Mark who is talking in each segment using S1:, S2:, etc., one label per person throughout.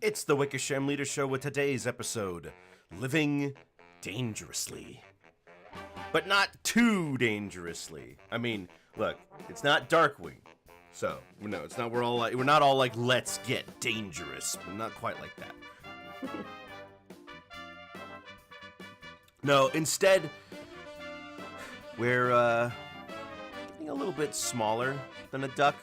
S1: It's the Wickersham Leader Show with today's episode, Living Dangerously. But not too dangerously. I mean, look, it's not Darkwing. So, no, it's not, we're not all like, let's get dangerous. We're not quite like that. No, instead, we're, getting a little bit smaller than a duck,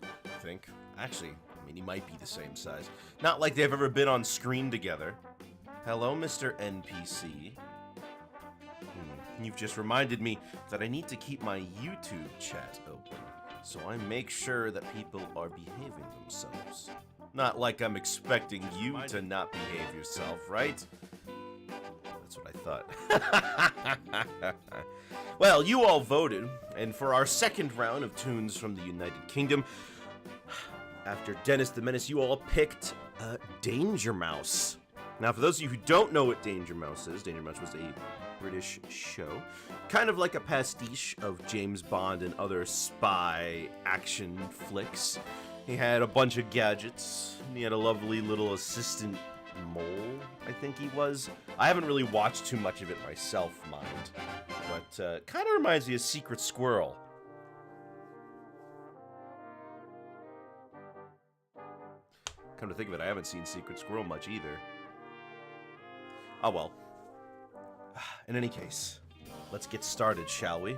S1: I think. Actually, I mean, he might be the same size. Not like they've ever been on screen together. Hello, Mr. NPC. You've just reminded me that I need to keep my YouTube chat open, so I make sure that people are behaving themselves. Not like I'm expecting you to not behave yourself, right? That's what I thought. Well, you all voted, and for our second round of tunes from the United Kingdom, after Dennis the Menace, you all picked Danger Mouse. Now, for those of you who don't know what Danger Mouse is, Danger Mouse was a British show, kind of like a pastiche of James Bond and other spy action flicks. He had a bunch of gadgets, and he had a lovely little assistant mole, I think he was. I haven't really watched too much of it myself, mind, but kind of reminds me of Secret Squirrel. Come to think of it, I haven't seen Secret Squirrel much either. Oh well. In any case, let's get started, shall we?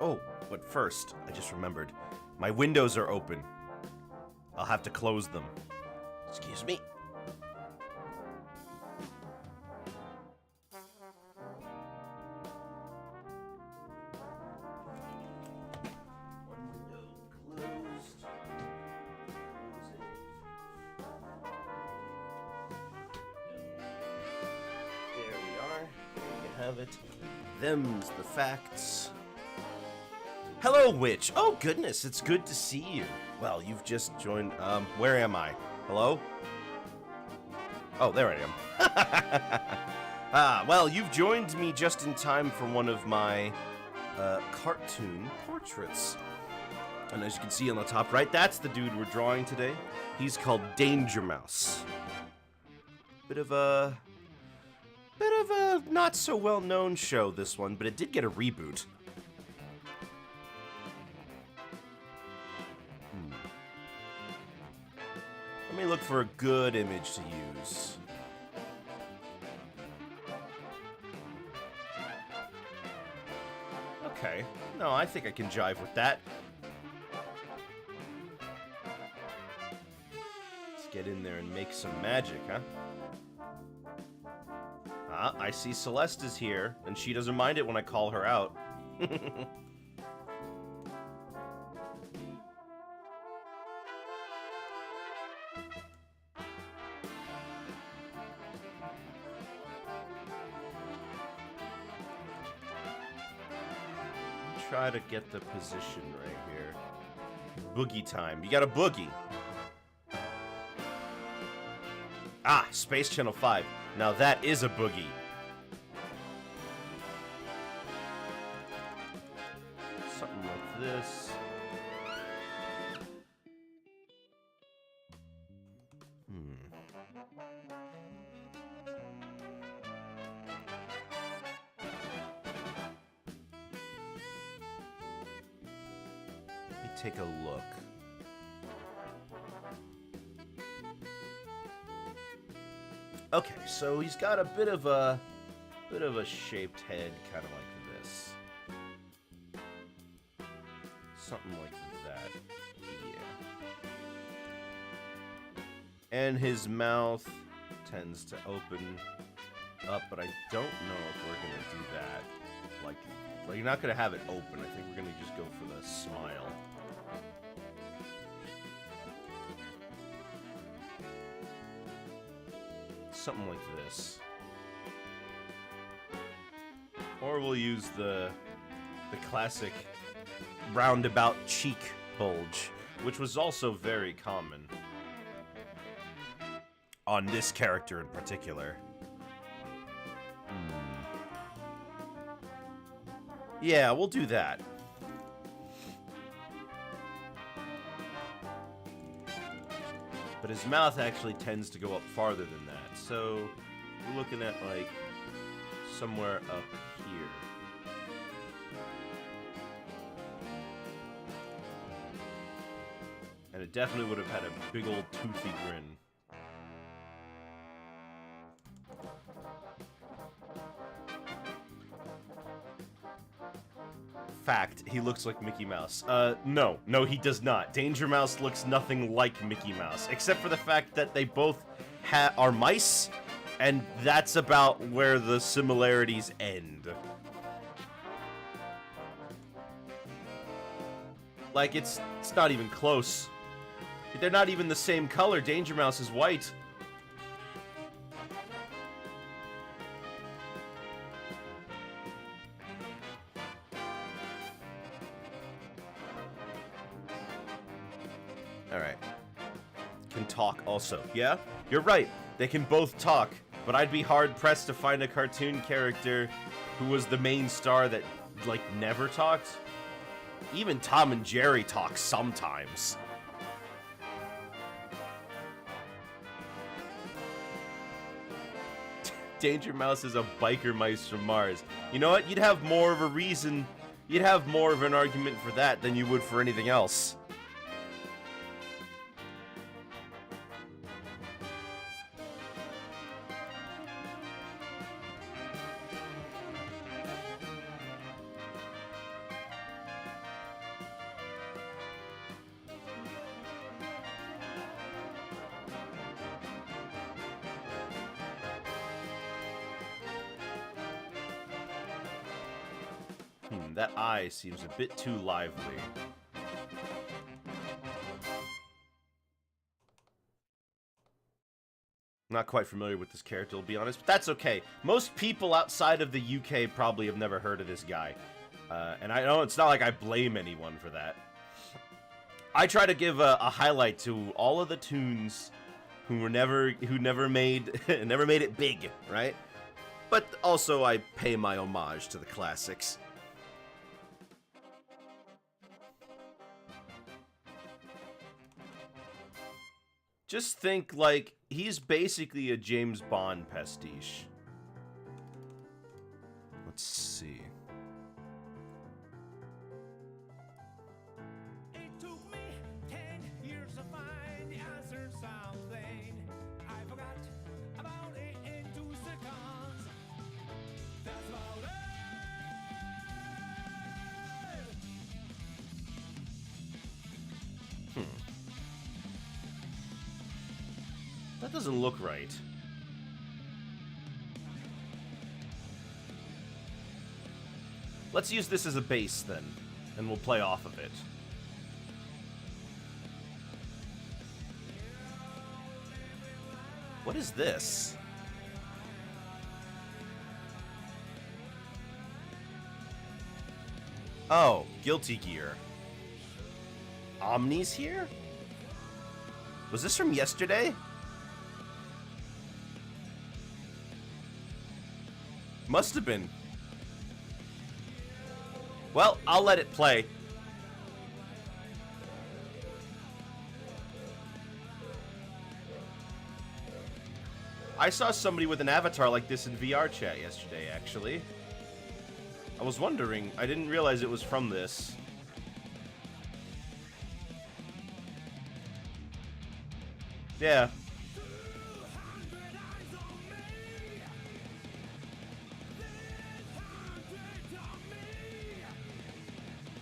S1: Oh, but first, I just remembered. My windows are open. I'll have to close them. Excuse me. Have it. Them's the facts. Hello, Witch. Oh, goodness, it's good to see you. Well, you've just joined, where am I? Hello? Oh, there I am. Well, you've joined me just in time for one of my, cartoon portraits. And as you can see on the top right, that's the dude we're drawing today. He's called Danger Mouse. Bit of a not so well known show, this one, but it did get a reboot. Let me look for a good image to use. Okay. No, I think I can jive with that. Let's get in there and make some magic, huh? I see Celeste is here, and she doesn't mind it when I call her out. Try to get the position right here. Boogie time. You got a boogie. Ah, Space Channel 5. Now that is a boogie. Something like this. Let me take a look. Okay, so he's got a bit of a shaped head, kind of like this. Something like that. Yeah. And his mouth tends to open up, but I don't know if we're gonna do that. Like you're not gonna have it open. I think we're gonna just go for the smile. Something like this. Or we'll use the classic roundabout cheek bulge, which was also very common on this character in particular. Yeah, we'll do that. But his mouth actually tends to go up farther than that. So we're looking at like somewhere up here. And it definitely would have had a big old toothy grin. Fact, he looks like Mickey Mouse. No, he does not. Danger Mouse looks nothing like Mickey Mouse, except for the fact that they both are mice, and that's about where the similarities end. Like, it's not even close. They're not even the same color. Danger Mouse is white. Alright. Can talk also. Yeah, you're right. They can both talk. But I'd be hard-pressed to find a cartoon character who was the main star that, like, never talked. Even Tom and Jerry talk sometimes. Danger Mouse is a biker mice from Mars. You know what? You'd have more of a reason, you'd have more of an argument for that than you would for anything else. That eye seems a bit too lively. Not quite familiar with this character, to be honest, but that's okay. Most people outside of the UK probably have never heard of this guy. And I know it's not like I blame anyone for that. I try to give a highlight to all of the tunes who never made never made it big, right? But also I pay my homage to the classics. Just think, like, he's basically a James Bond pastiche. Let's see. It took me 10 years to find the answer to something. I forgot about it in 2 seconds. That's about it. That doesn't look right. Let's use this as a base then, and we'll play off of it. What is this? Oh, Guilty Gear. Omni's here? Was this from yesterday? Must have been. Well, I'll let it play. I saw somebody with an avatar like this in VR chat yesterday, actually. I was wondering. I didn't realize it was from this. Yeah.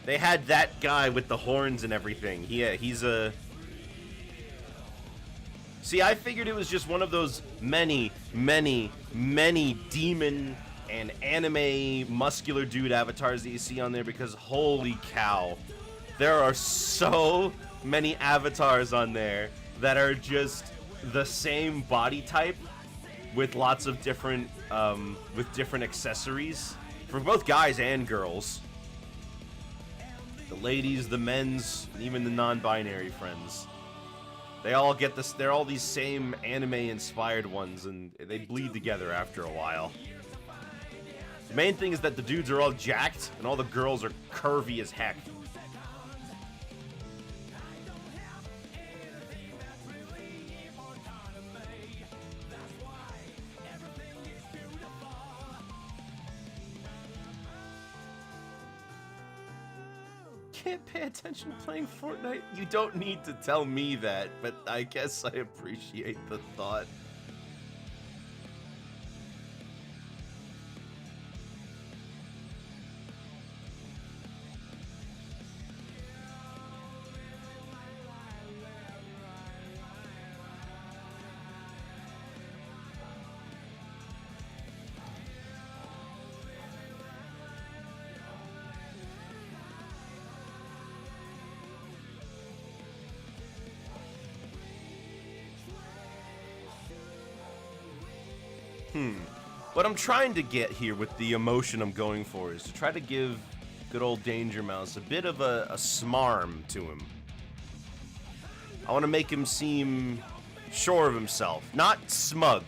S1: They had that guy with the horns and everything. Yeah, he's a... See, I figured it was just one of those many demon and anime muscular dude avatars that you see on there, because holy cow, there are so many avatars on there that are just the same body type with lots of different accessories for both guys and girls. The ladies, the men's, and even the non-binary friends. They all get this, they're all these same anime-inspired ones, and they bleed together after a while. The main thing is that the dudes are all jacked, and all the girls are curvy as heck. can't pay attention playing Fortnite? You don't need to tell me that, but I guess I appreciate the thought. What I'm trying to get here with the emotion I'm going for is to try to give good old Danger Mouse a bit of a smarm to him. I want to make him seem sure of himself, not smug.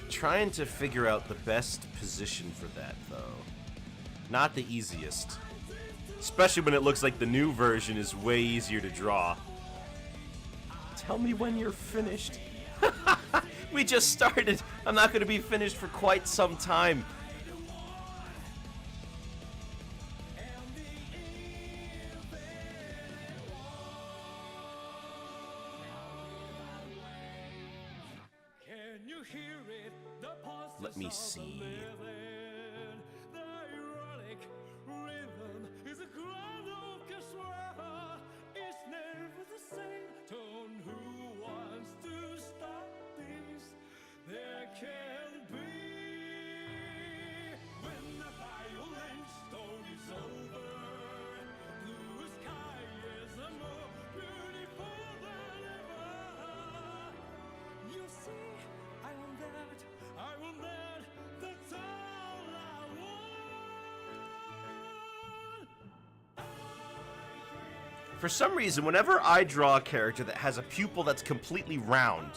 S1: Trying to figure out the best position for that, though. Not the easiest. Especially when it looks like the new version is way easier to draw. Tell me when you're finished. We just started. I'm not going to be finished for quite some time. Let me see. For some reason, whenever I draw a character that has a pupil that's completely round,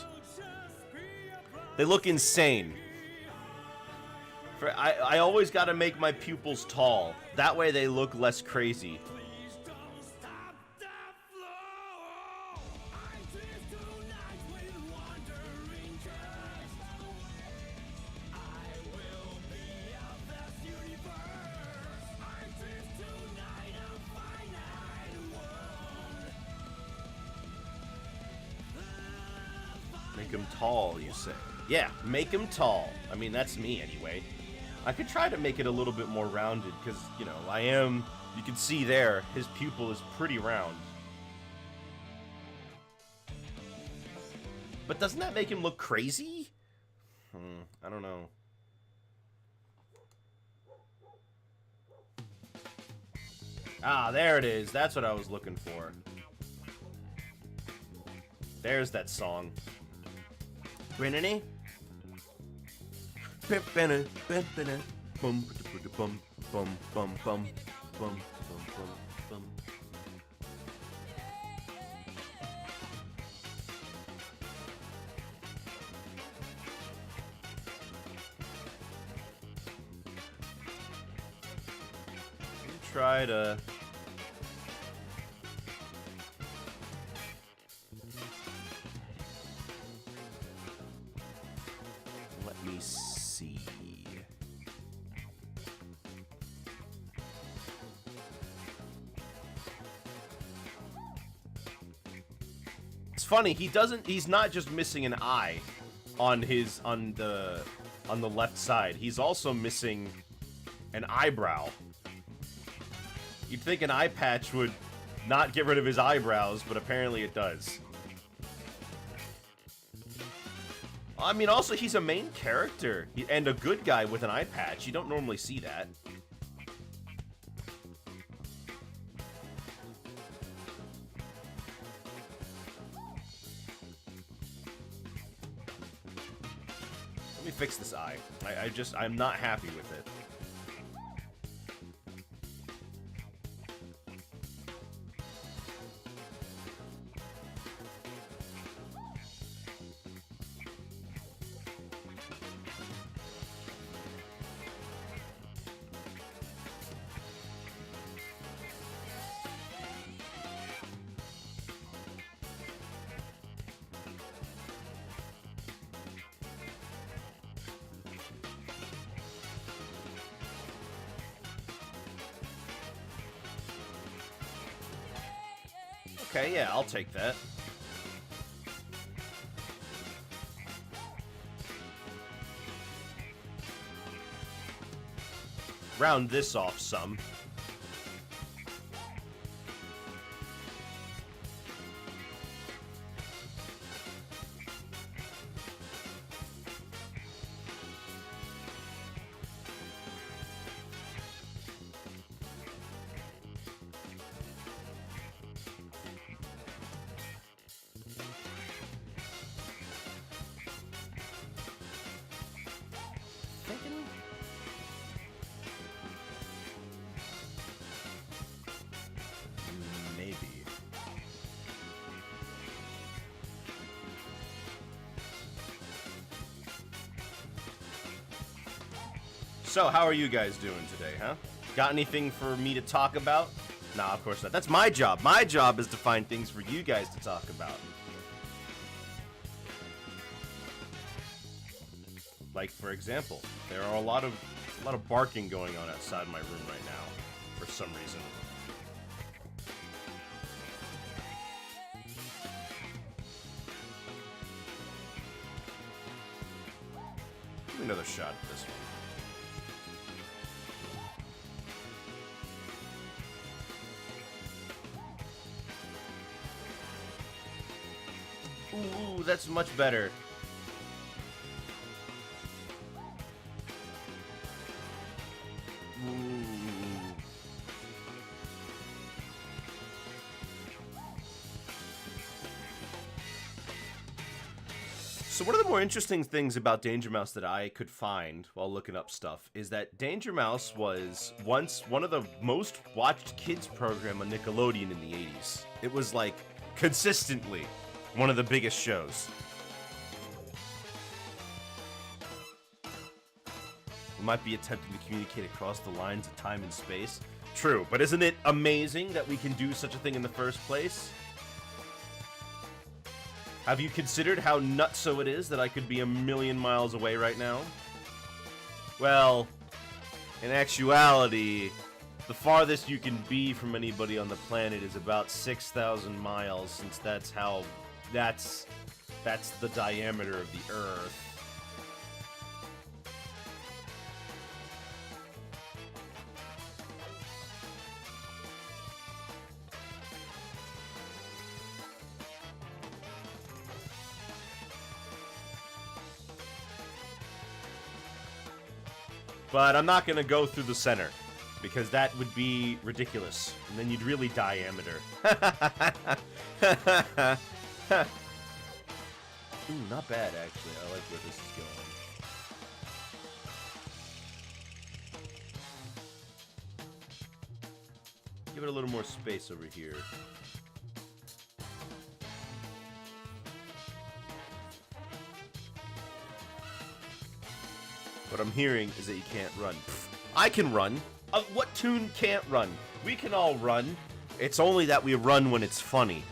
S1: they look insane. I always gotta make my pupils tall. That way they look less crazy. Make him tall, you say? Yeah, make him tall. I mean, that's me anyway. I could try to make it a little bit more rounded, because, you know, you can see there, his pupil is pretty round. But doesn't that make him look crazy? I don't know. Ah, there it is. That's what I was looking for. There's that song. Grinny? Try to let me see. It's funny, he's not just missing an eye on the left side. He's also missing an eyebrow. You'd think an eye patch would not get rid of his eyebrows, but apparently it does. I mean, also, he's a main character and a good guy with an eye patch. You don't normally see that. Let me fix this eye. I'm not happy with it. Okay, yeah, I'll take that. Round this off some. So, how are you guys doing today, huh? Got anything for me to talk about? Nah, of course not. That's my job. My job is to find things for you guys to talk about. Like, for example, there are a lot of barking going on outside my room right now, for some reason. Give me another shot at this one. Ooh, that's much better. Ooh. So one of the more interesting things about Danger Mouse that I could find while looking up stuff is that Danger Mouse was once one of the most watched kids program on Nickelodeon in the 80s. It was like consistently one of the biggest shows. We might be attempting to communicate across the lines of time and space. True, but isn't it amazing that we can do such a thing in the first place? Have you considered how nutso it is that I could be a million miles away right now? Well, in actuality, the farthest you can be from anybody on the planet is about 6,000 miles, since that's the diameter of the Earth. But I'm not gonna go through the center, because that would be ridiculous, and then you'd really diameter. Ooh, not bad, actually. I like where this is going. Give it a little more space over here. What I'm hearing is that you can't run. Pfft, I can run. What tune can't run? We can all run. It's only that we run when it's funny.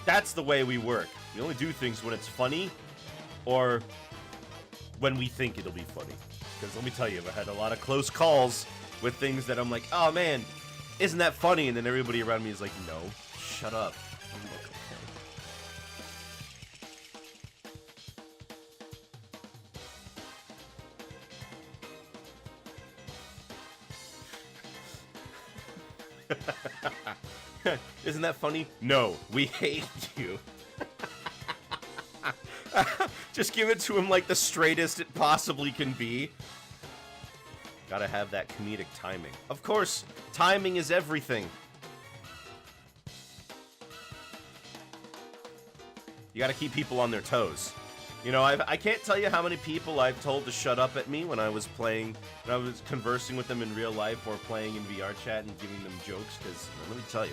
S1: That's the way we work. We only do things when it's funny, or when we think it'll be funny. Because let me tell you, I've had a lot of close calls with things that I'm like, oh man, isn't that funny? And then everybody around me is like, no, shut up. I'm like, okay. Isn't that funny? No, we hate you. Just give it to him like the straightest it possibly can be. Gotta have that comedic timing. Of course, timing is everything. You gotta keep people on their toes. You know, I can't tell you how many people I've told to shut up at me when I was conversing with them in real life or playing in VR chat and giving them jokes, because, let me tell you,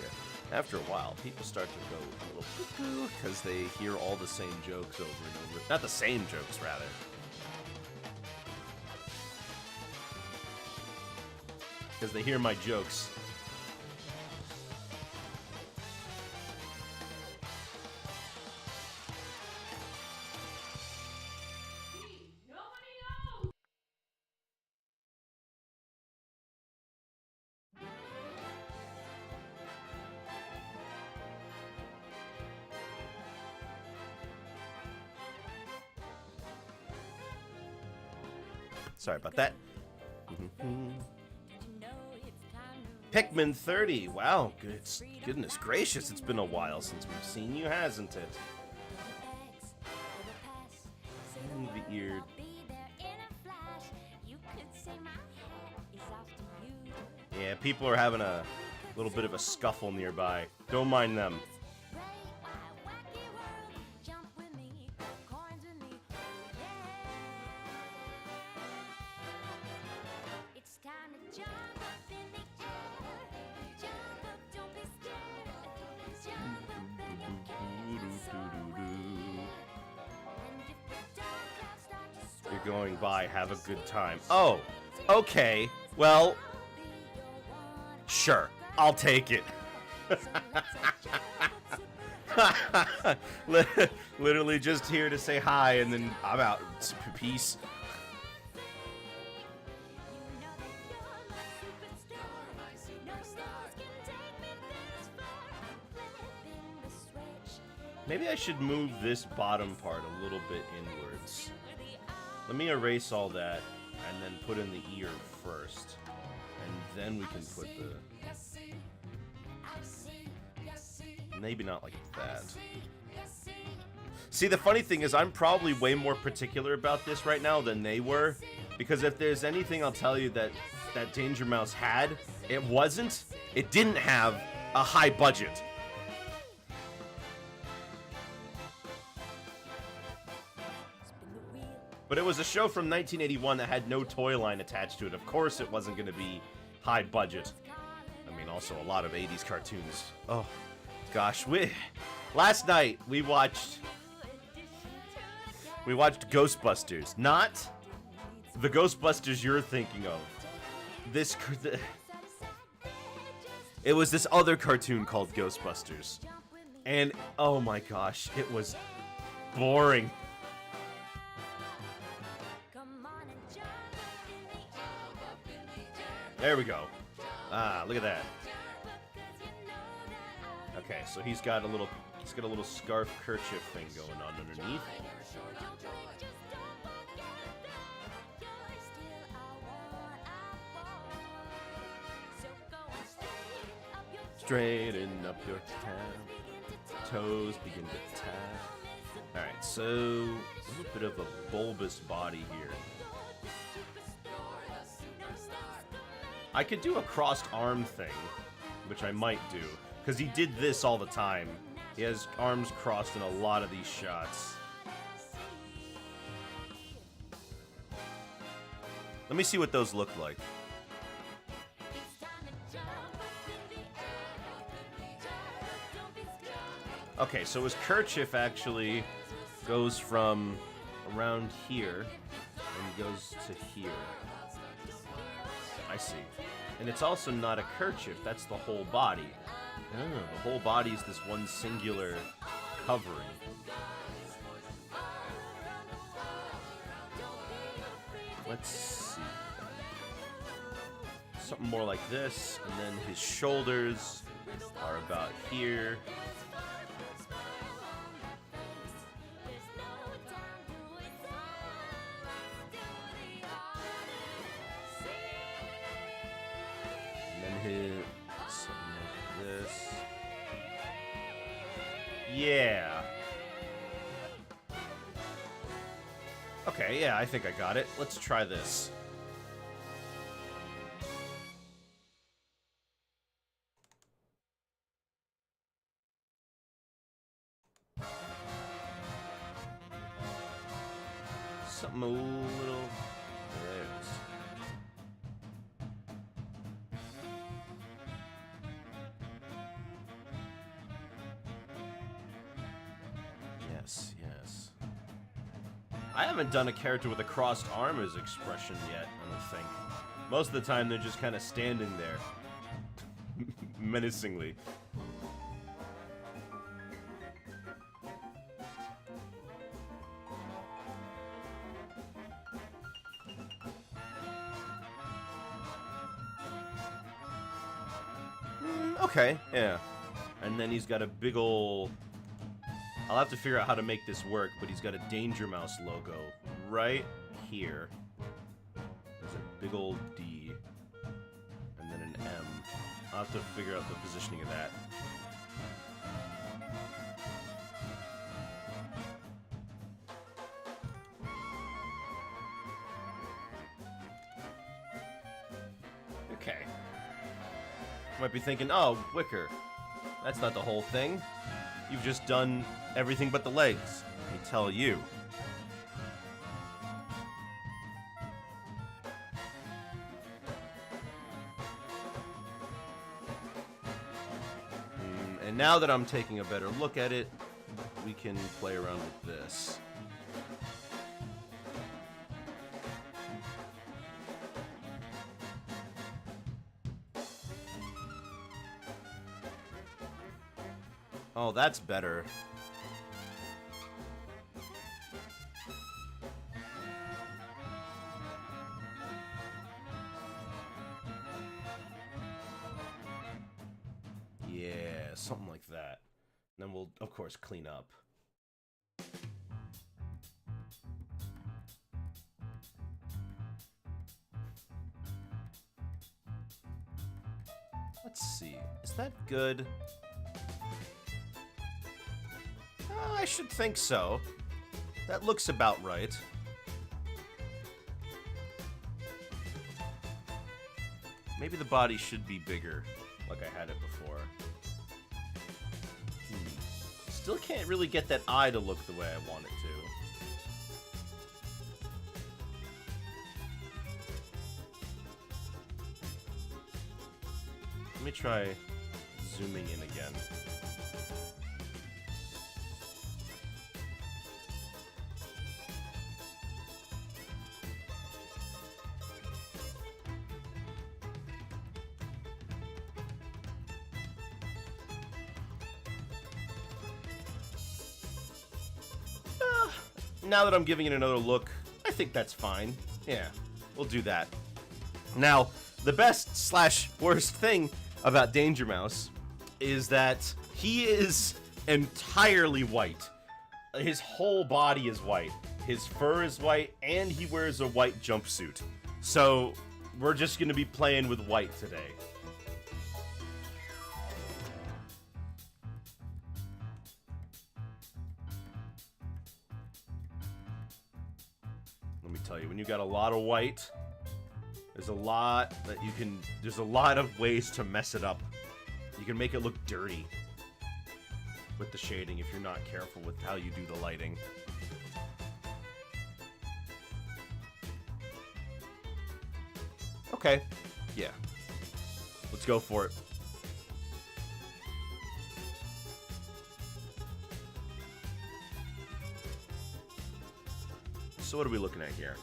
S1: after a while, people start to go a little cuckoo because they hear all the same jokes over and over. Not the same jokes, rather. Because they hear my jokes. Sorry about that. Pikmin 30. Wow, goodness gracious, it's been a while since we've seen you, hasn't it? Weird. Yeah, people are having a little bit of a scuffle nearby. Don't mind them. You're going by, have a good time. Oh, okay. Well, sure, I'll take it. Literally just here to say hi, and then I'm out. Peace. Maybe I should move this bottom part a little bit inwards. Let me erase all that and then put in the ear first. And then we can put the... Maybe not like that. See, the funny thing is I'm probably way more particular about this right now than they were. Because if there's anything I'll tell you that Danger Mouse had, it didn't have a high budget. But it was a show from 1981 that had no toy line attached to it. Of course it wasn't going to be high budget. I mean, also a lot of 80s cartoons. Oh, gosh. Last night, we watched Ghostbusters. Not the Ghostbusters you're thinking of. It was this other cartoon called Ghostbusters. And, oh my gosh, it was boring. There we go. Ah, look at that. Okay, so he's got a little scarf kerchief thing going on underneath. Straighten up your toes begin to tap. Alright, so a little bit of a bulbous body here. I could do a crossed arm thing, which I might do, because he did this all the time. He has arms crossed in a lot of these shots. Let me see what those look like. Okay, so his kerchief actually goes from around here and goes to here. I see. And it's also not a kerchief, that's the whole body. Oh, the whole body is this one singular covering. Let's see. Something more like this, and then his shoulders are about here. Something like this. Yeah. Okay, yeah, I think I got it. Let's try this. Something a little... There it is. Yes. I haven't done a character with a crossed arm as expression yet, I don't think. Most of the time they're just kind of standing there. Menacingly. Okay, yeah. And then he's got a big ol'... I'll have to figure out how to make this work, but he's got a Danger Mouse logo right here. big old D, and then an M. I'll have to figure out the positioning of that. Okay. You might be thinking, oh, Wicker, that's not the whole thing. You've just done everything but the legs. Let me tell you. And now that I'm taking a better look at it, we can play around with this. Oh, that's better. Yeah, something like that. And then we'll, of course, clean up. Let's see. Is that good? I should think so. That looks about right. Maybe the body should be bigger, like I had it before. Still can't really get that eye to look the way I want it to. Let me try zooming in again. Now that I'm giving it another look, I think that's fine. Yeah, we'll do that. Now, the best / worst thing about Danger Mouse is that he is entirely white. His whole body is white. His fur is white, and he wears a white jumpsuit. So, we're just going to be playing with white today. Let me tell you, when you got a lot of white, there's a lot of ways to mess it up. You can make it look dirty with the shading if you're not careful with how you do the lighting. Okay, yeah. Let's go for it. So what are we looking at here?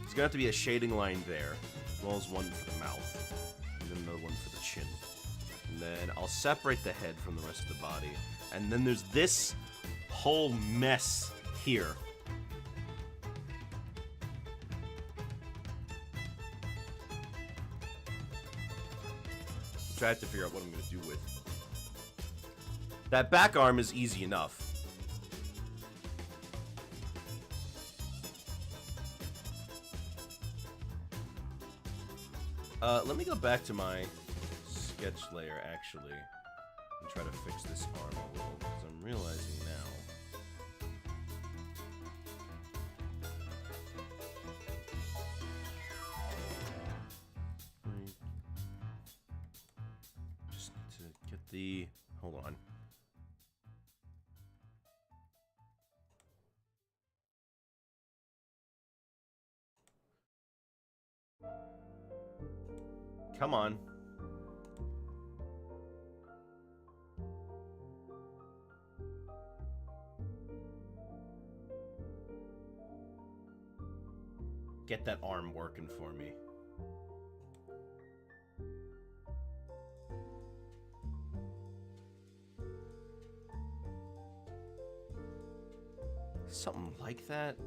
S1: There's gonna have to be a shading line there, as well as one for the mouth, and then another one for the chin. And then I'll separate the head from the rest of the body. And then there's this whole mess here. Which I have to figure out what I'm gonna do with. That back arm is easy enough. Let me go back to my sketch layer, actually, and try to fix this arm a little, because I'm realizing now. Just need to get the... Hold on. Come on. Get that arm working for me. Something like that.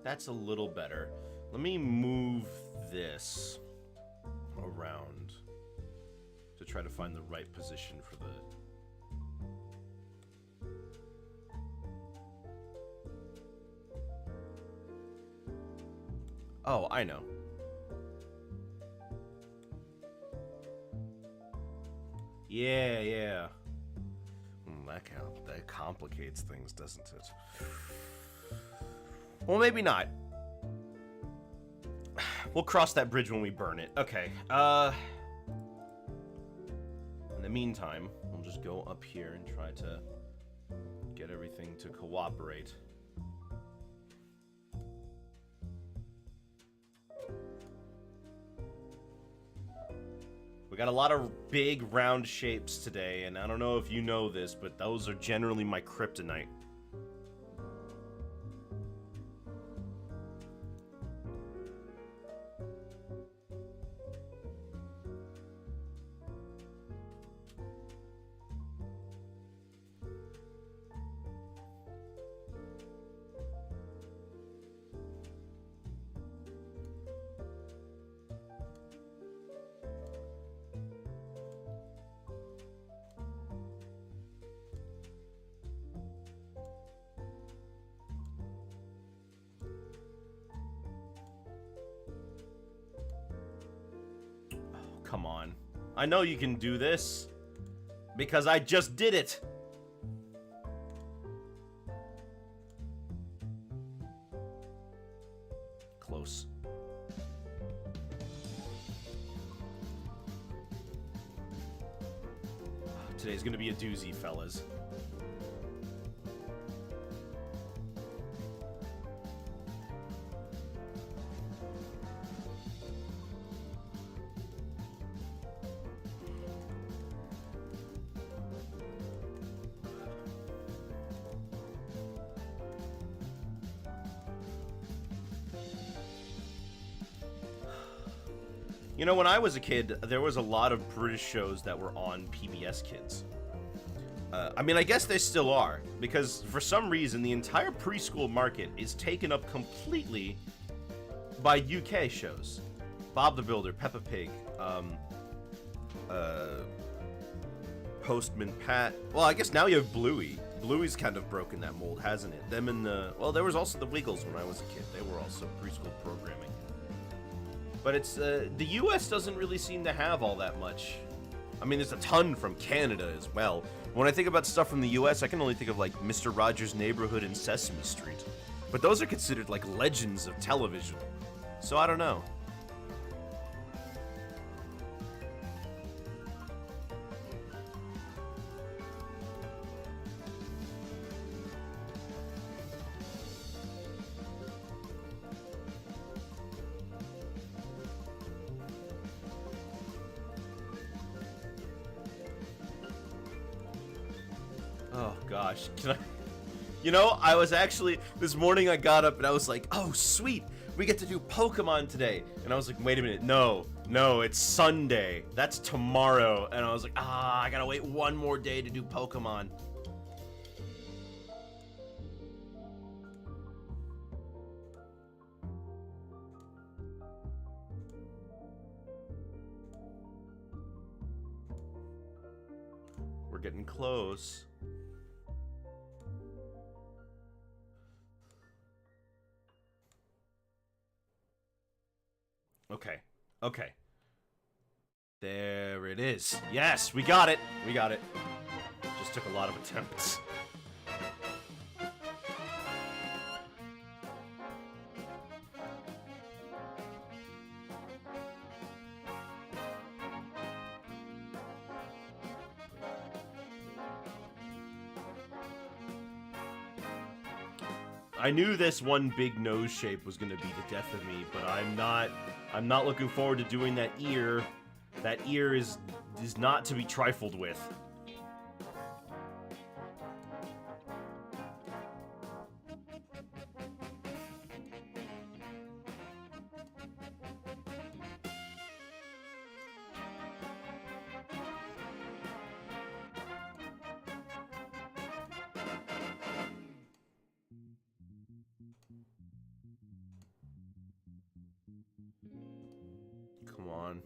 S1: That's a little better. Let me move this around to try to find the right position for the... Oh, I know. Yeah, yeah. That complicates things, doesn't it? Well, maybe not. We'll cross that bridge when we burn it. Okay. In the meantime, we'll just go up here and try to get everything to cooperate. We got a lot of big round shapes today, and I don't know if you know this, but those are generally my kryptonite. Come on. I know you can do this. Because I just did it. Close. Today's gonna be a doozy, fellas. You know, when I was a kid, there was a lot of British shows that were on PBS Kids. I mean, I guess they still are, because for some reason, the entire preschool market is taken up completely by UK shows. Bob the Builder, Peppa Pig, Postman Pat. Well, I guess now you have Bluey. Bluey's kind of broken that mold, hasn't it? Them and the... Well, there was also the Wiggles when I was a kid. They were also preschool programming. But it's, the US doesn't really seem to have all that much. I mean, there's a ton from Canada as well. When I think about stuff from the US, I can only think of, like, Mr. Rogers' Neighborhood and Sesame Street. But those are considered, like, legends of television. So I don't know. Oh gosh, can I... You know, I was actually... This morning I got up and I was like, oh sweet, we get to do Pokemon today. And I was like, wait a minute, no, it's Sunday. That's tomorrow. And I was like, I gotta wait one more day to do Pokemon. We're getting close. Okay. There it is. Yes, we got it. We got it. Just took a lot of attempts. I knew this one big nose shape was gonna be the death of me, but I'm not looking forward to doing that ear. That ear is not to be trifled with. Come on.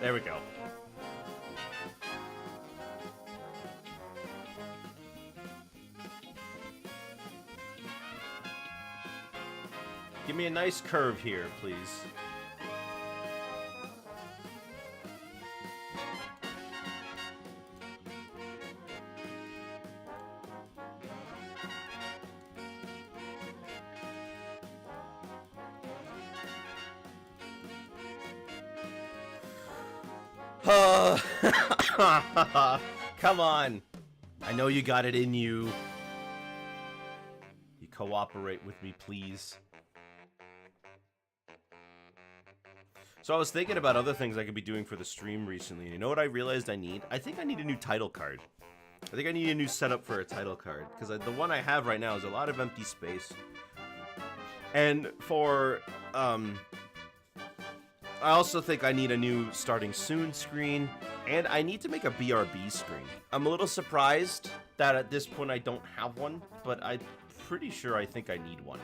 S1: There we go. Give me a nice curve here, please. Come on. I know you got it in you. You cooperate with me, please. So I was thinking about other things I could be doing for the stream recently. You know what I realized I need? I think I need a new title card. I think I need a new setup for a title card. Because the one I have right now is a lot of empty space. And for... I also think I need a new starting soon screen, and I need to make a BRB screen. I'm a little surprised that at this point I don't have one, but I'm pretty sure I think I need one.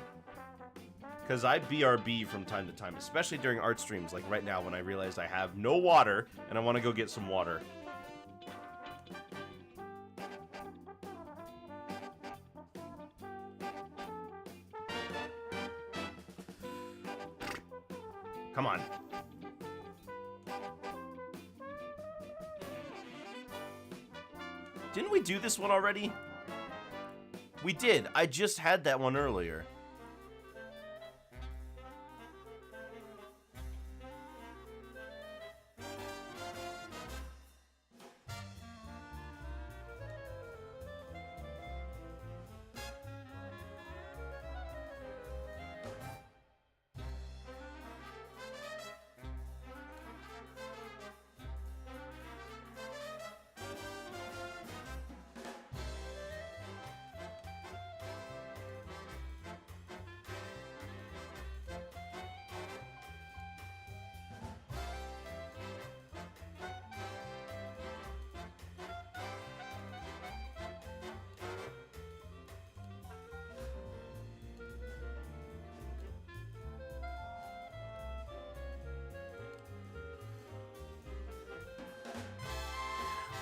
S1: Because I BRB from time to time, especially during art streams, like right now when I realized I have no water, and I want to go get some water. Come on. Didn't we do this one already? We did. I just had that one earlier.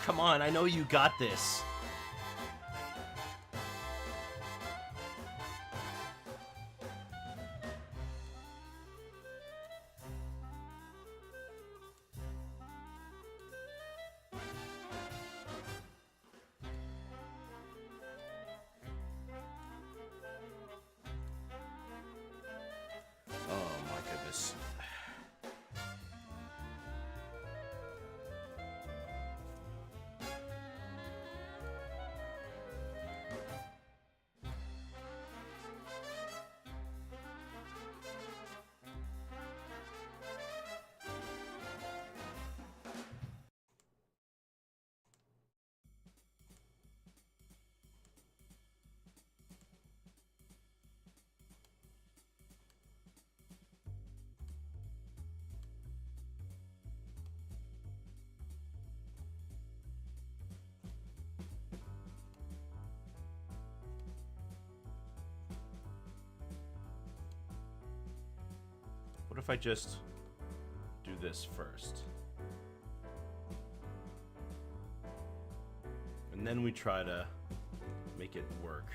S1: Come on, I know you got this. Oh my goodness. What if I just do this first? And then we try to make it work.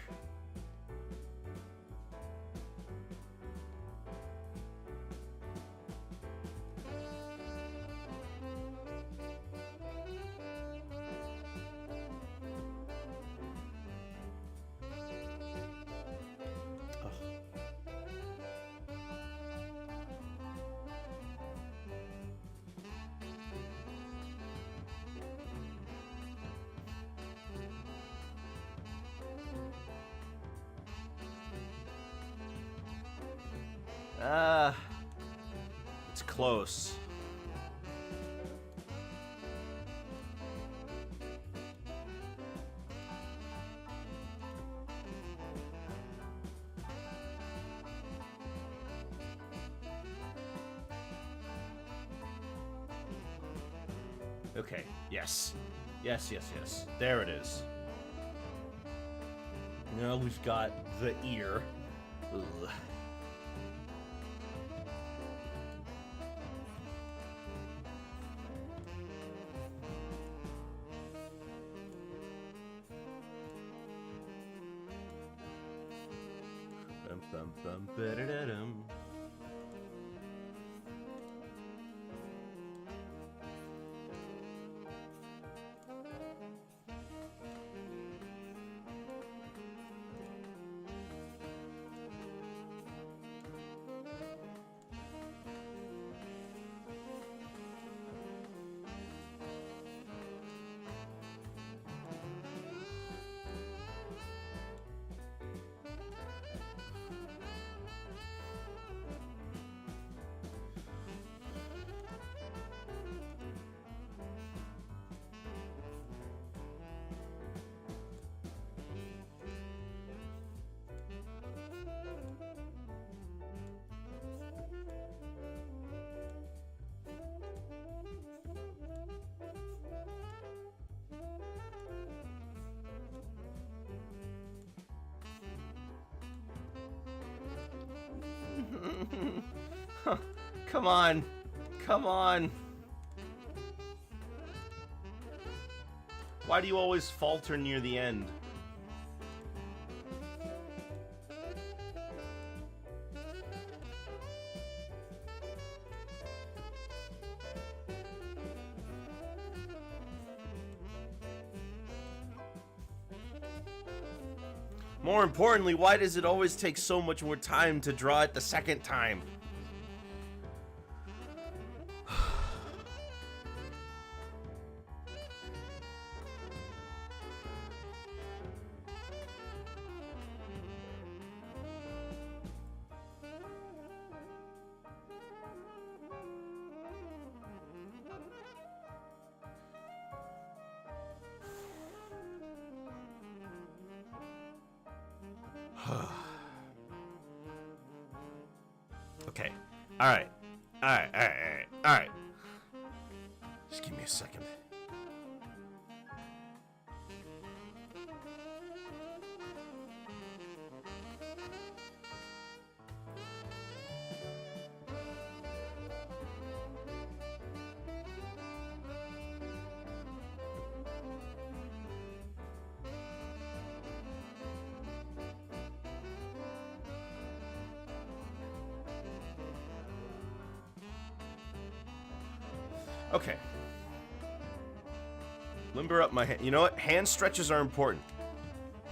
S1: It's close. Okay, yes. Yes, yes, yes. There it is. Now we've got the ear. Ugh. bum, bum, ba-da-da-dum. Come on. Come on. Why do you always falter near the end? More importantly, why does it always take so much more time to draw it the second time? Okay. Alright. Alright. Just give me a second. Okay. Limber up my hand. You know what? Hand stretches are important.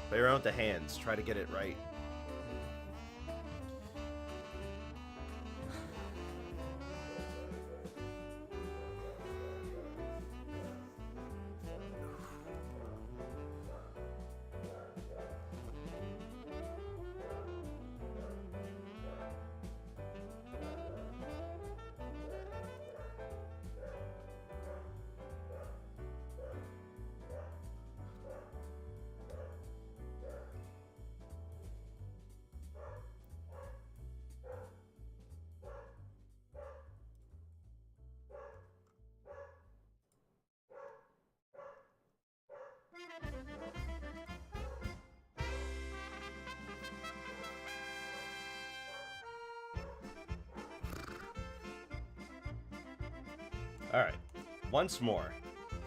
S1: Play around with the hands. Try to get it right. Alright. Once more.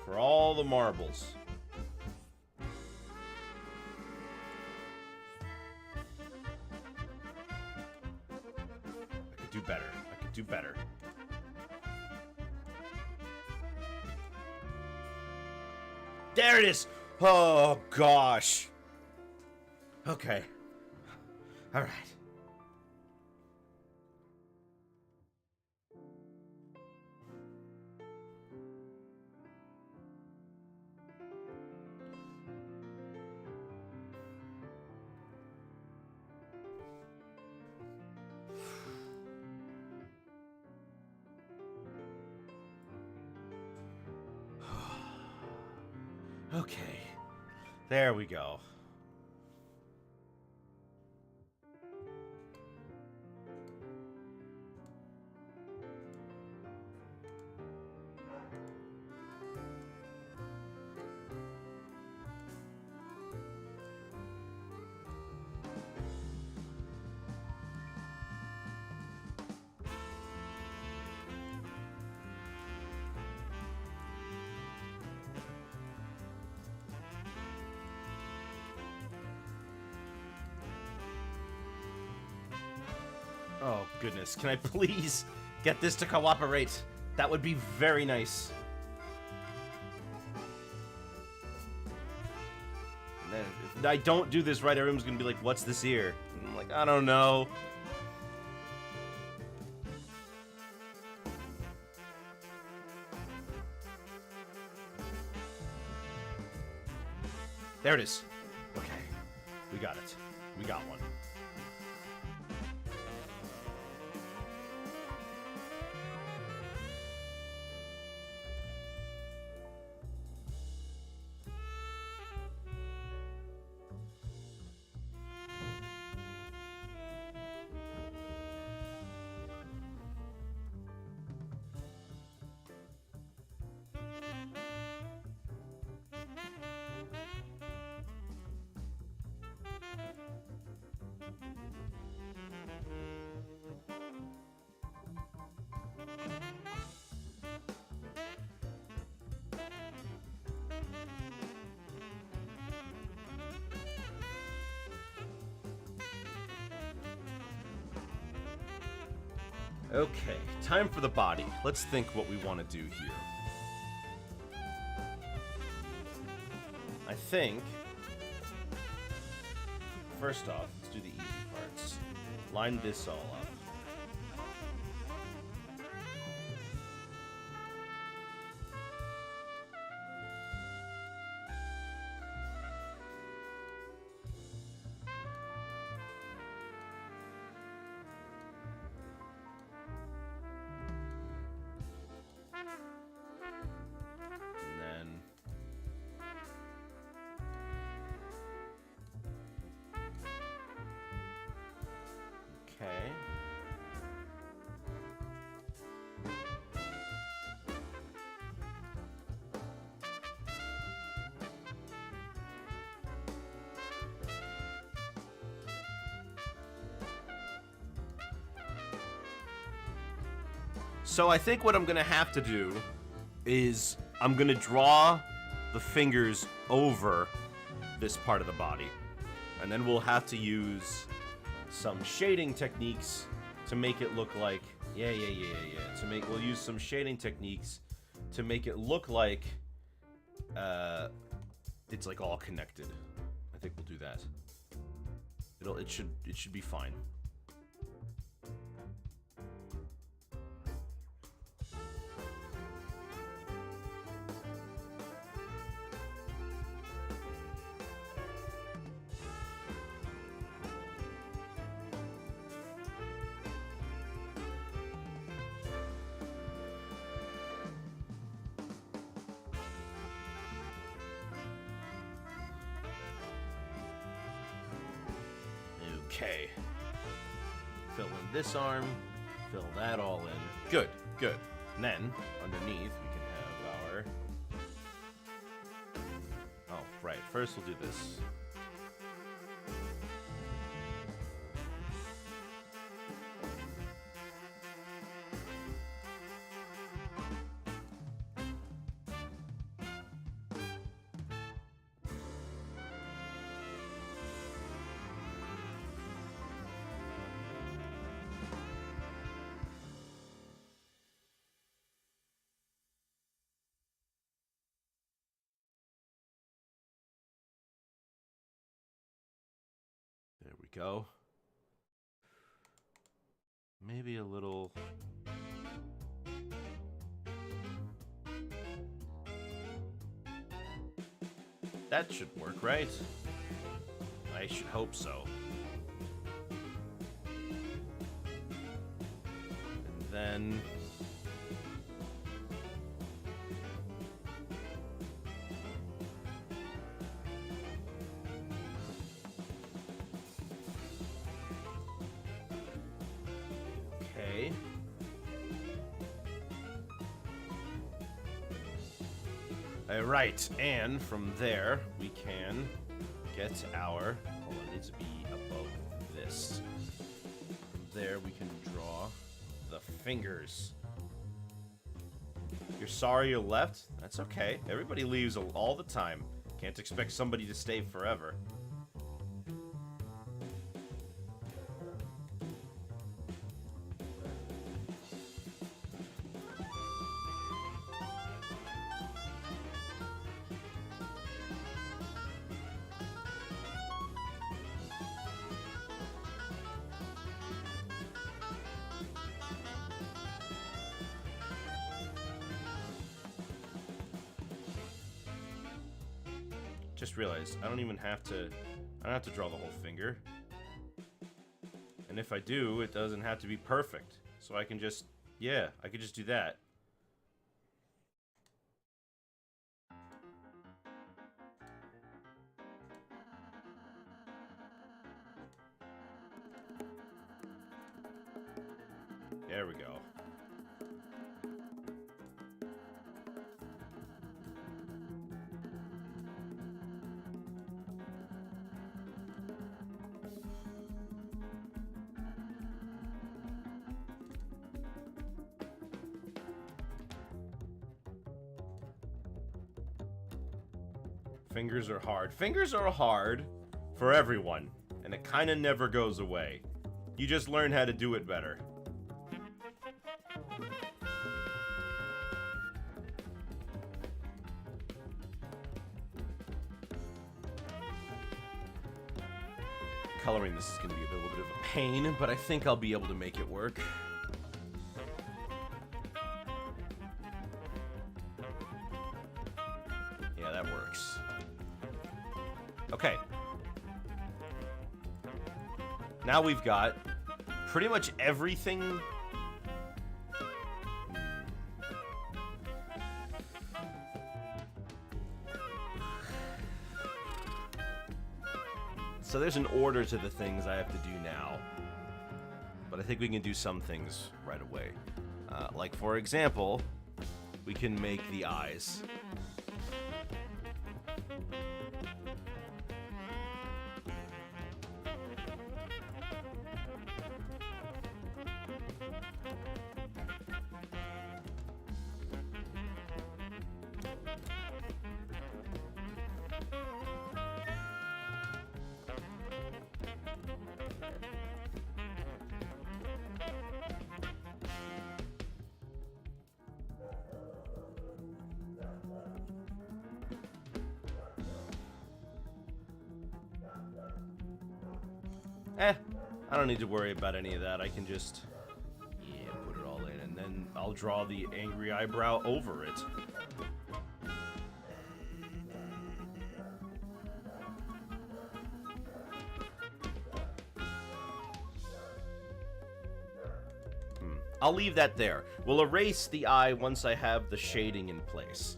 S1: For all the marbles. I could do better. I could do better. There it is! Oh, gosh. Okay. Alright. Okay. There we go. Oh, goodness. Can I please get this to cooperate? That would be very nice. And then if I don't do this right, everyone's gonna be like, what's this ear? And I'm like, I don't know. There it is. Okay. We got it. We got one. Okay, time for the body. Let's think what we want to do here. I think, first off, let's do the easy parts. Line this all up. Okay. So I think what I'm gonna have to do is I'm gonna draw the fingers over this part of the body. And then we'll have to use some shading techniques to make it look like we'll use some shading techniques to make it look like it's like all connected. I think we'll do that. It should be fine. Okay. Fill in this arm. Fill that all in. Good, good. And then, underneath, we can have our... Oh, right. First, we'll do this. There we go. Maybe a little... That should work, right? I should hope so. And then... Okay. Right, and from there we can get our... Hold on, it needs to be above this. From there we can draw the fingers. You're sorry you left? That's okay. Everybody leaves all the time. Can't expect somebody to stay forever. Just realized I don't even have to. I don't have to draw the whole finger. And if I do, it doesn't have to be perfect. So I can just, yeah, I could just do that. There we go. Fingers are hard. Fingers are hard for everyone, and it kind of never goes away. You just learn how to do it better. Coloring this is going to be a little bit of a pain, but I think I'll be able to make it work. Yeah, that works. Okay. Now we've got pretty much everything. So there's an order to the things I have to do now. But I think we can do some things right away. Like, for example, we can make the eyes. I don't need to worry about any of that. I can just, yeah, put it all in, and then I'll draw the angry eyebrow over it. I'll leave that there. We'll erase the eye once I have the shading in place.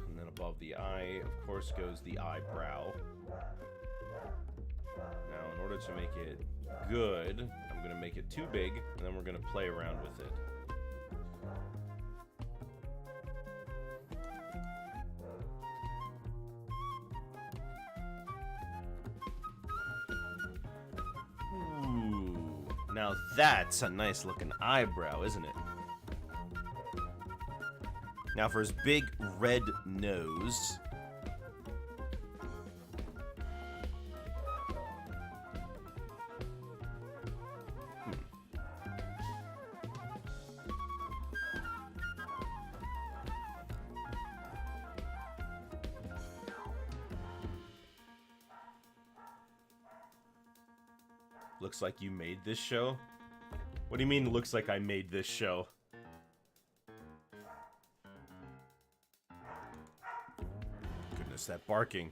S1: And then above the eye, of course, goes the eyebrow. Now, in order to make it good, I'm going to make it too big, and then we're going to play around with it. Ooh, now that's a nice looking eyebrow, isn't it? Now for his big red nose. Looks like you made this show? What do you mean, looks like I made this show? Goodness, that barking.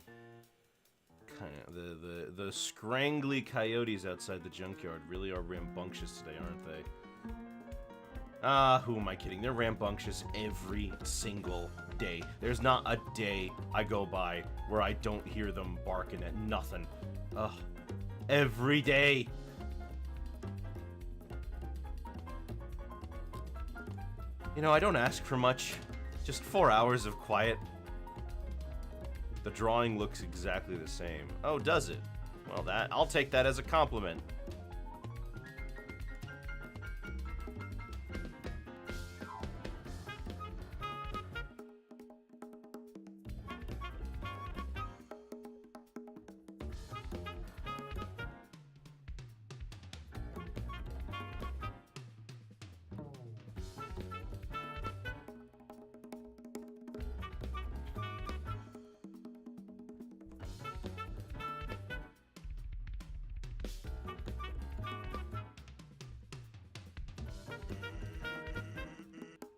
S1: Kind of, the scrangly coyotes outside the junkyard really are rambunctious today, aren't they? Ah, who am I kidding? They're rambunctious every single day. There's not a day I go by where I don't hear them barking at nothing. Ugh. Every day. You know, I don't ask for much. Just 4 hours of quiet. The drawing looks exactly the same. Oh, does it? Well, I'll take that as a compliment.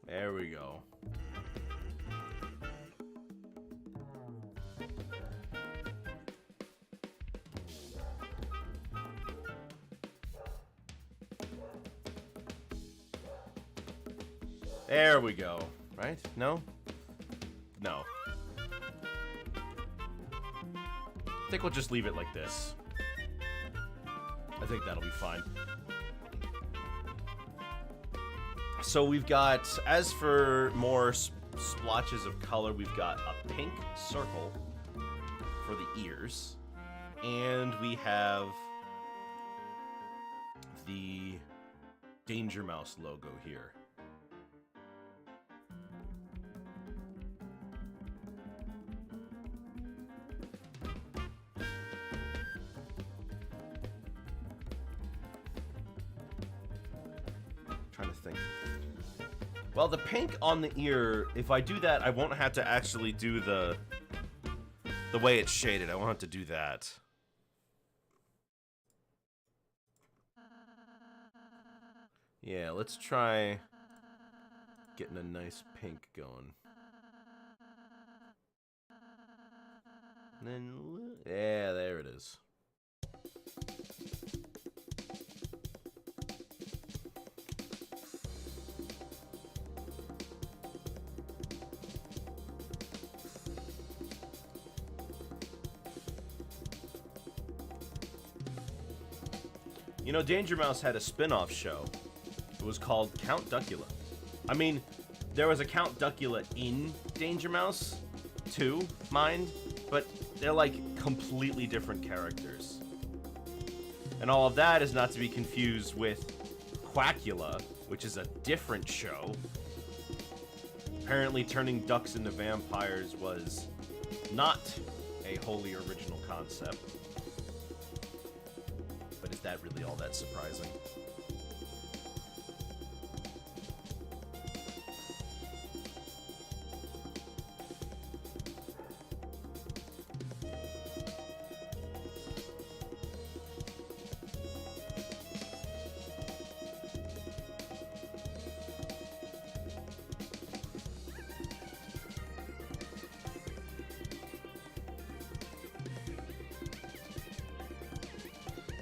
S1: There we go. There we go. Right? No? No. I think we'll just leave it like this. I think that'll be fine. So we've got, as for more splotches of color, we've got a pink circle for the ears. And we have the Danger Mouse logo here. Trying to think. Well, the pink on the ear, if I do that, I won't have to actually do the way it's shaded. I won't have to do that. Yeah, let's try getting a nice pink going. And then, yeah, there it is. You know, Danger Mouse had a spin-off show. It was called Count Duckula. I mean, there was a Count Duckula in Danger Mouse, too, mind, but they're like completely different characters. And all of that is not to be confused with Quackula, which is a different show. Apparently, turning ducks into vampires was not a wholly original concept. But is that really all that surprising?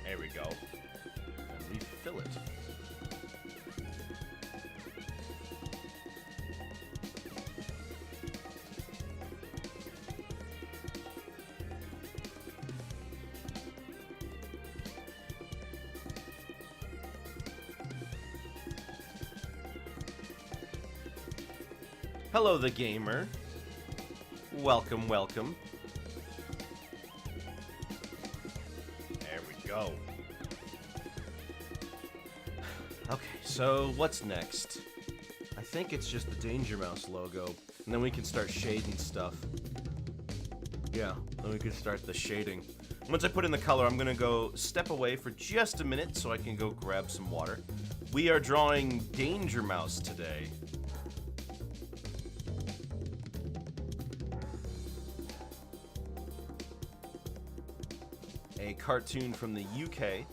S1: There we go. And we fill it. Hello, the gamer. Welcome, welcome. There we go. Okay, so what's next? I think it's just the Danger Mouse logo, and then we can start shading stuff. Yeah, then we can start the shading. Once I put in the color, I'm gonna go step away for just a minute so I can go grab some water. We are drawing Danger Mouse today. A cartoon from the UK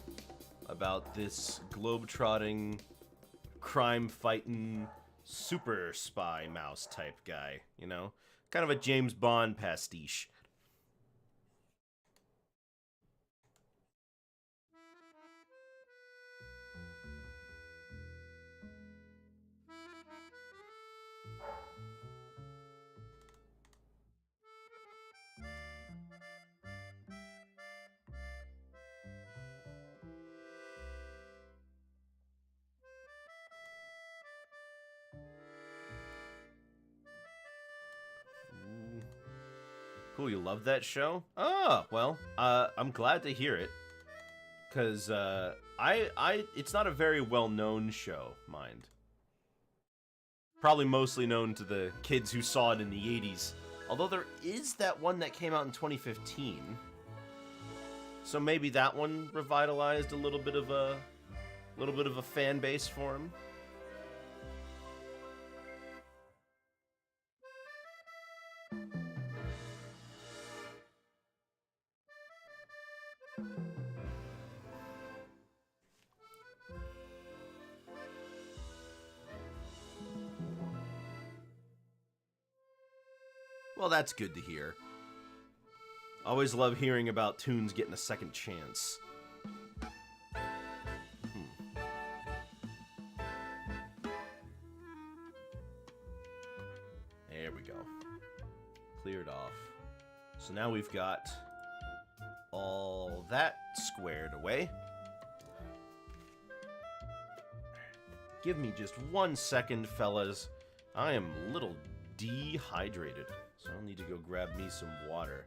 S1: about this globe-trotting, crime-fighting, super spy mouse type guy, you know? Kind of a James Bond pastiche. Cool, you love that show? Oh, well, I'm glad to hear it. Because, it's not a very well-known show, mind. Probably mostly known to the kids who saw it in the 80s. Although there is that one that came out in 2015. So maybe that one revitalized a little bit of a fan base for him. Well, that's good to hear. Always love hearing about tunes getting a second chance. now we've got all that squared away. Give me just 1 second, fellas. I am a little dehydrated, so I'll need to go grab me some water.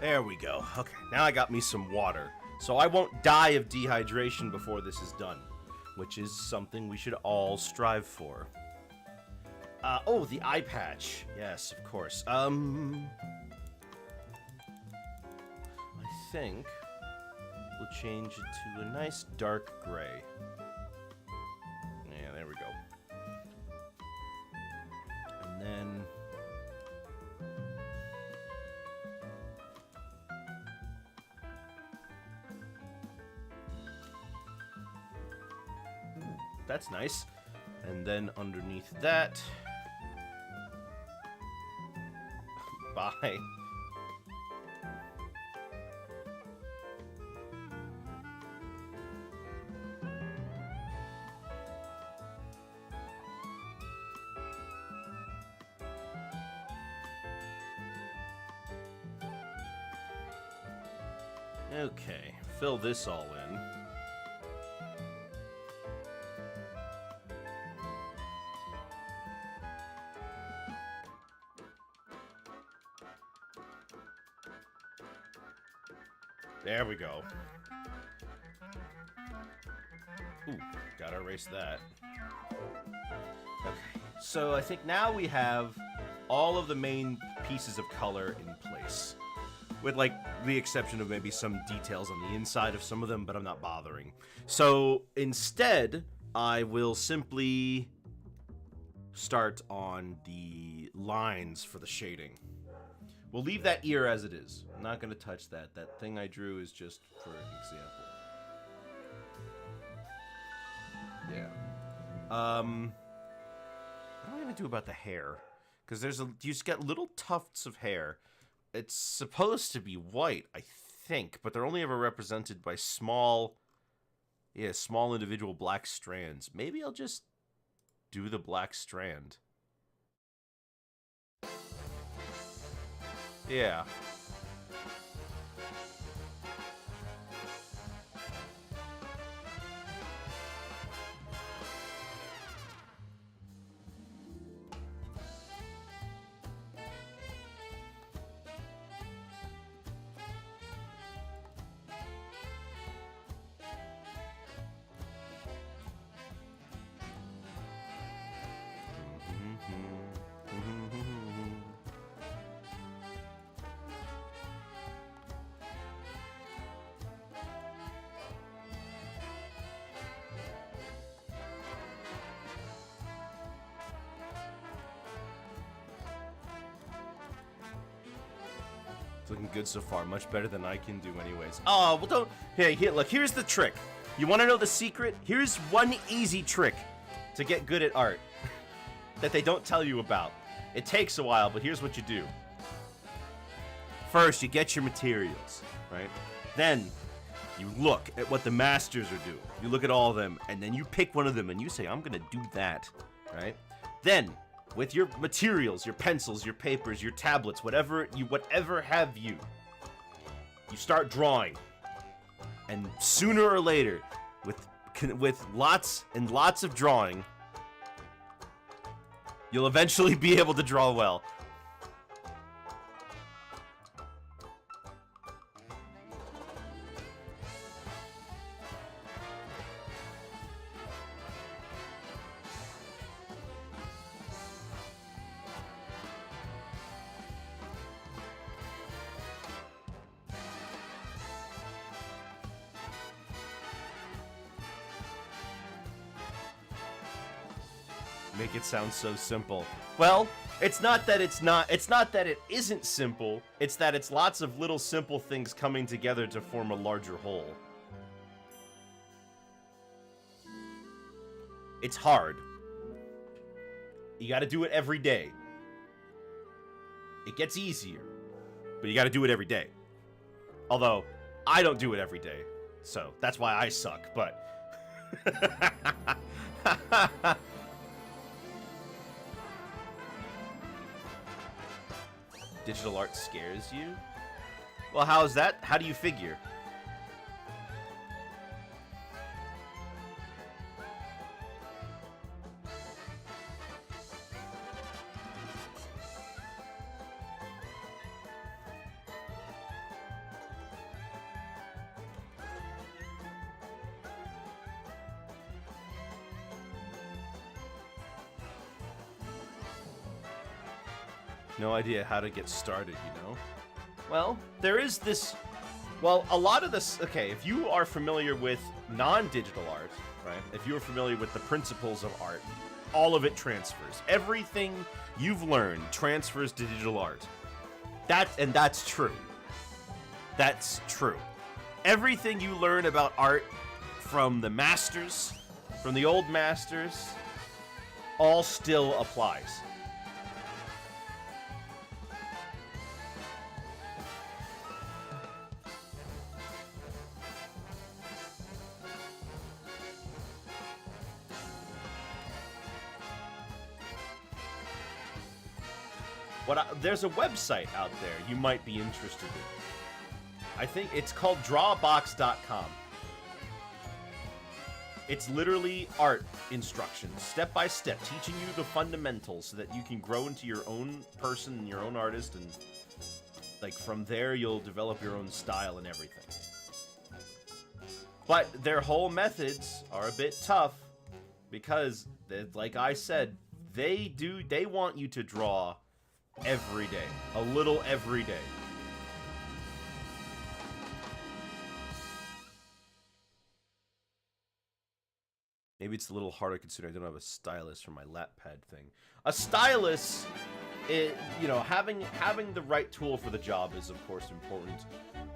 S1: There we go. Okay, now I got me some water. So I won't die of dehydration before this is done, which is something we should all strive for. Oh, the eye patch. Yes, of course. I think we'll change it to a nice dark gray. Yeah, there we go. And then... that's nice. And then underneath that... bye. Okay, fill this all in. There we go. Ooh, gotta erase that. Okay, so I think now we have all of the main pieces of color in place. With, like, the exception of maybe some details on the inside of some of them, but I'm not bothering. So, instead, I will simply start on the lines for the shading. We'll leave that ear as it is. I'm not going to touch that. That thing I drew is just for example. Yeah. What am I going to do about the hair? Because you just got little tufts of hair. It's supposed to be white, I think, but they're only ever represented by small individual black strands. Maybe I'll just do the black strand. Yeah. It's looking good so far. Much better than I can do anyways. Oh, well don't... Hey, look, here's the trick. You want to know the secret? Here's one easy trick to get good at art that they don't tell you about. It takes a while, but here's what you do. First, you get your materials, right? Then, you look at what the masters are doing. You look at all of them, and then you pick one of them, and you say, I'm going to do that, right? Then, with your materials, your pencils, your papers, your tablets, whatever have you start drawing. And sooner or later, with lots and lots of drawing, you'll eventually be able to draw well. Make it sound so simple. Well, it's not that it isn't simple. It's that it's lots of little simple things coming together to form a larger whole. It's hard. You gotta do it every day. It gets easier, but you gotta do it every day. Although, I don't do it every day, so that's why I suck, but... Digital art scares you? Well, how is that? How do you figure? No idea how to get started, you know? Well, there is this... Well, a lot of this... Okay, if you are familiar with non-digital art, right? If you're familiar with the principles of art, all of it transfers. Everything you've learned transfers to digital art. That's true. That's true. Everything you learn about art from the masters, from the old masters, all still applies. There's a website out there you might be interested in. I think it's called drawbox.com. It's literally art instructions, step by step, teaching you the fundamentals so that you can grow into your own person and your own artist, and like from there you'll develop your own style and everything. But their whole methods are a bit tough because, like I said, they want you to draw every day. A little every day. Maybe it's a little harder considering I don't have a stylus for my lap pad thing. A stylus, you know, having the right tool for the job is of course important.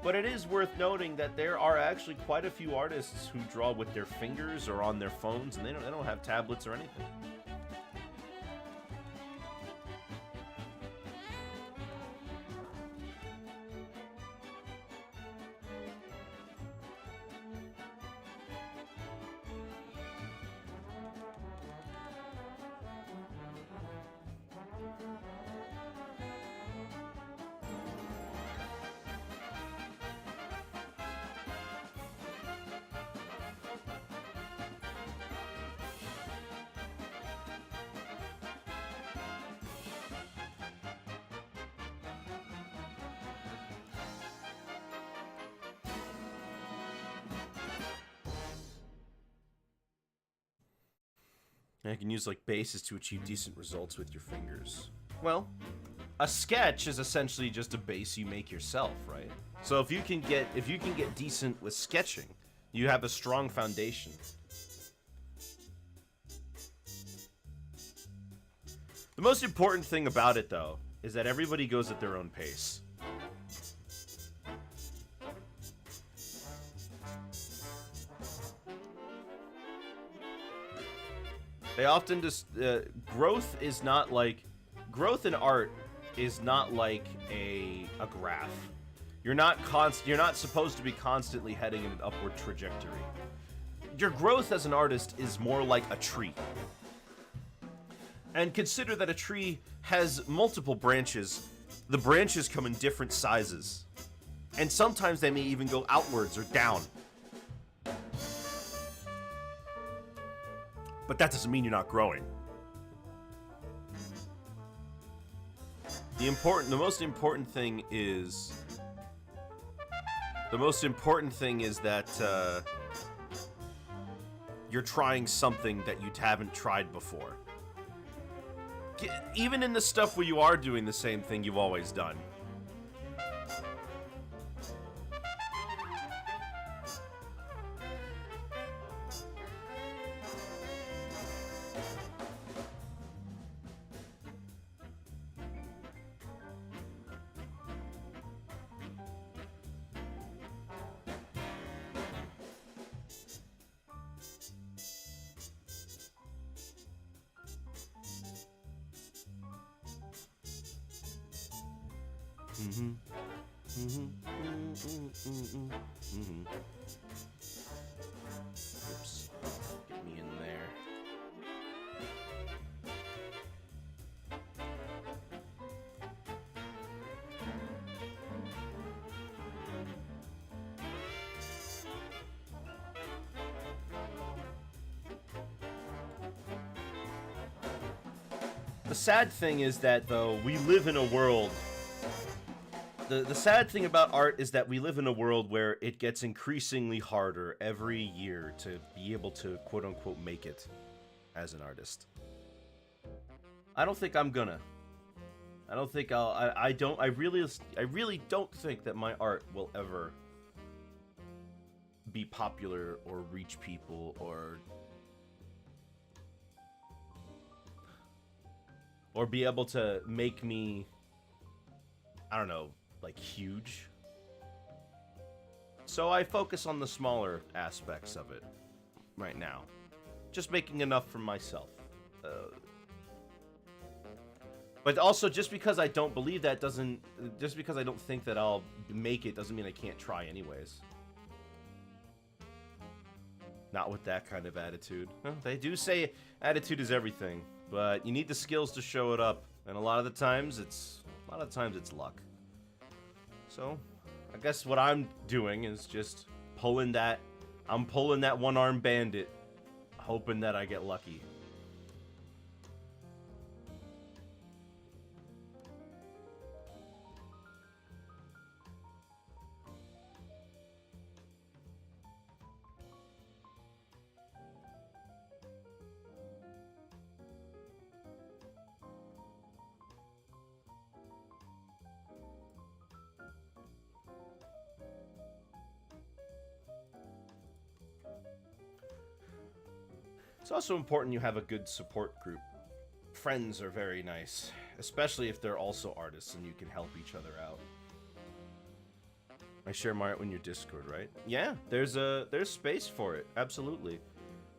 S1: But it is worth noting that there are actually quite a few artists who draw with their fingers or on their phones, and they don't have tablets or anything. I can use like bases to achieve decent results with your fingers. Well, a sketch is essentially just a base you make yourself, right? So if you can get decent with sketching, you have a strong foundation. The most important thing about it though is that everybody goes at their own pace. They often just growth in art is not like a graph. You're not supposed to be constantly heading in an upward trajectory. Your growth as an artist is more like a tree. And consider that a tree has multiple branches. The branches come in different sizes. And sometimes they may even go outwards or down. But that doesn't mean you're not growing. The most important thing is that you're trying something that you haven't tried before. Even in the stuff where you are doing the same thing you've always done. Oops. Get me in there. The sad thing is that, though, we live in a world... The sad thing about art is that we live in a world where it gets increasingly harder every year to be able to quote-unquote make it as an artist. I don't think I'm gonna. I don't think I really don't think that my art will ever be popular or reach people or be able to make me, I don't know, like huge. So I focus on the smaller aspects of it right now. Just making enough for myself. But also, just because I don't believe that just because I don't think that I'll make it doesn't mean I can't try anyways. Not with that kind of attitude. Well, they do say attitude is everything, but you need the skills to show it up, and a lot of the times it's luck. So, I guess what I'm doing is just pulling that one-armed bandit, hoping that I get lucky. It's also important you have a good support group. Friends are very nice, especially if they're also artists and you can help each other out. I share my art in your Discord, right? Yeah, there's space for it. Absolutely.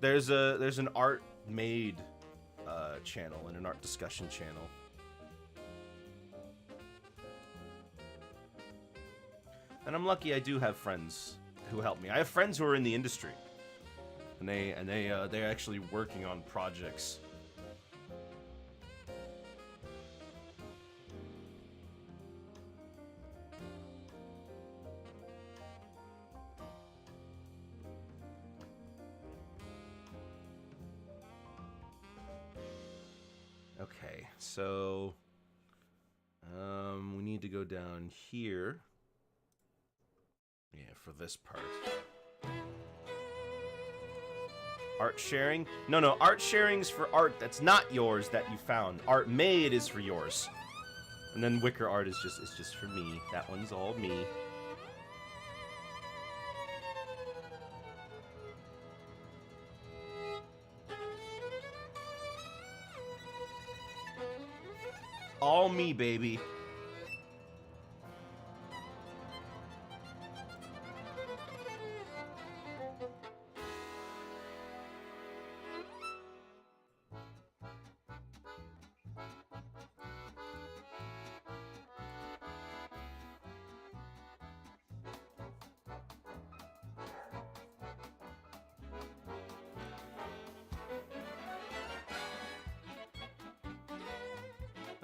S1: There's an art made channel and an art discussion channel. And I'm lucky I do have friends who help me. I have friends who are in the industry, and they're actually working on projects. Okay, so we need to go down here. Yeah, for this part. Art sharing? No, art sharing's for art that's not yours that you found. Art made is for yours. And then Wicker art is just for me. That one's all me. All me, baby.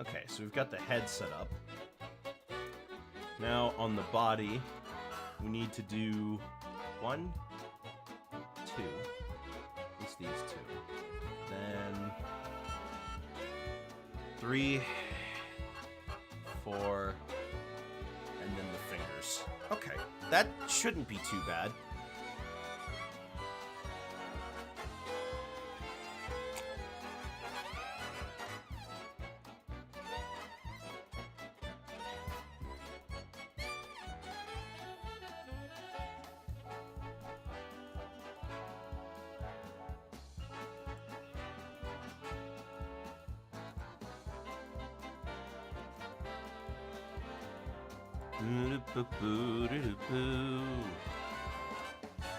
S1: Okay, so we've got the head set up. Now on the body, we need to do 1, 2. It's these two. Then 3, 4, and then the fingers. Okay, that shouldn't be too bad.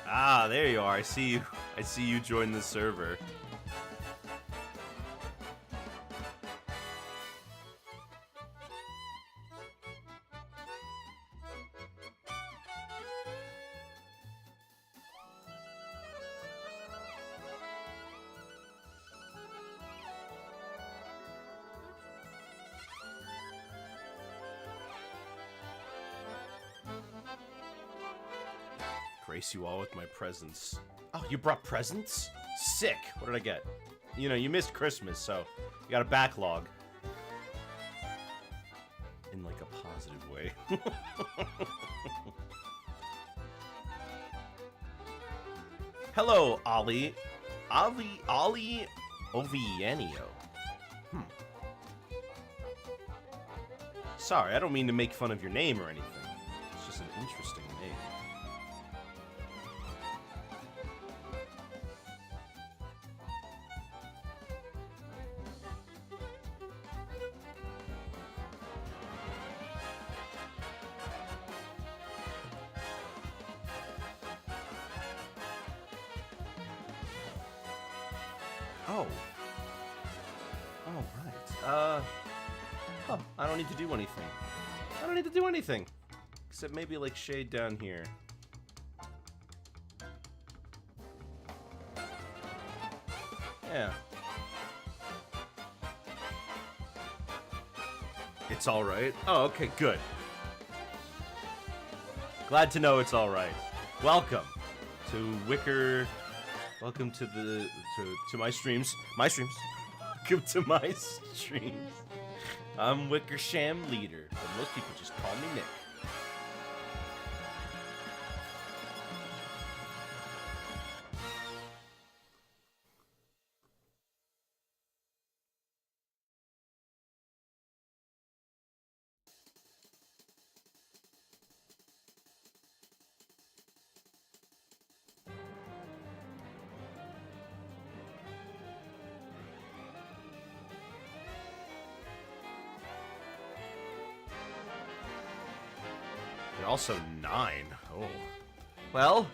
S1: Ah, there you are. I see you. I see you join the server. Grace you all with my presents. Oh, you brought presents? Sick. What did I get? You know, you missed Christmas, so you got a backlog. In like a positive way. Hello, Ollie. Ollie Ovienio. Sorry, I don't mean to make fun of your name or anything. It's just an interesting name. Oh. Oh, right. Oh, I don't need to do anything. I don't need to do anything. Except maybe, like, shade down here. Yeah. It's alright? Oh, okay, good. Glad to know it's alright. Welcome to Wicker... Welcome to the... to my streams. My streams. Welcome to my streams. I'm Wickersham Leader, but most people just call me Nick. You're also 9. Oh. Well,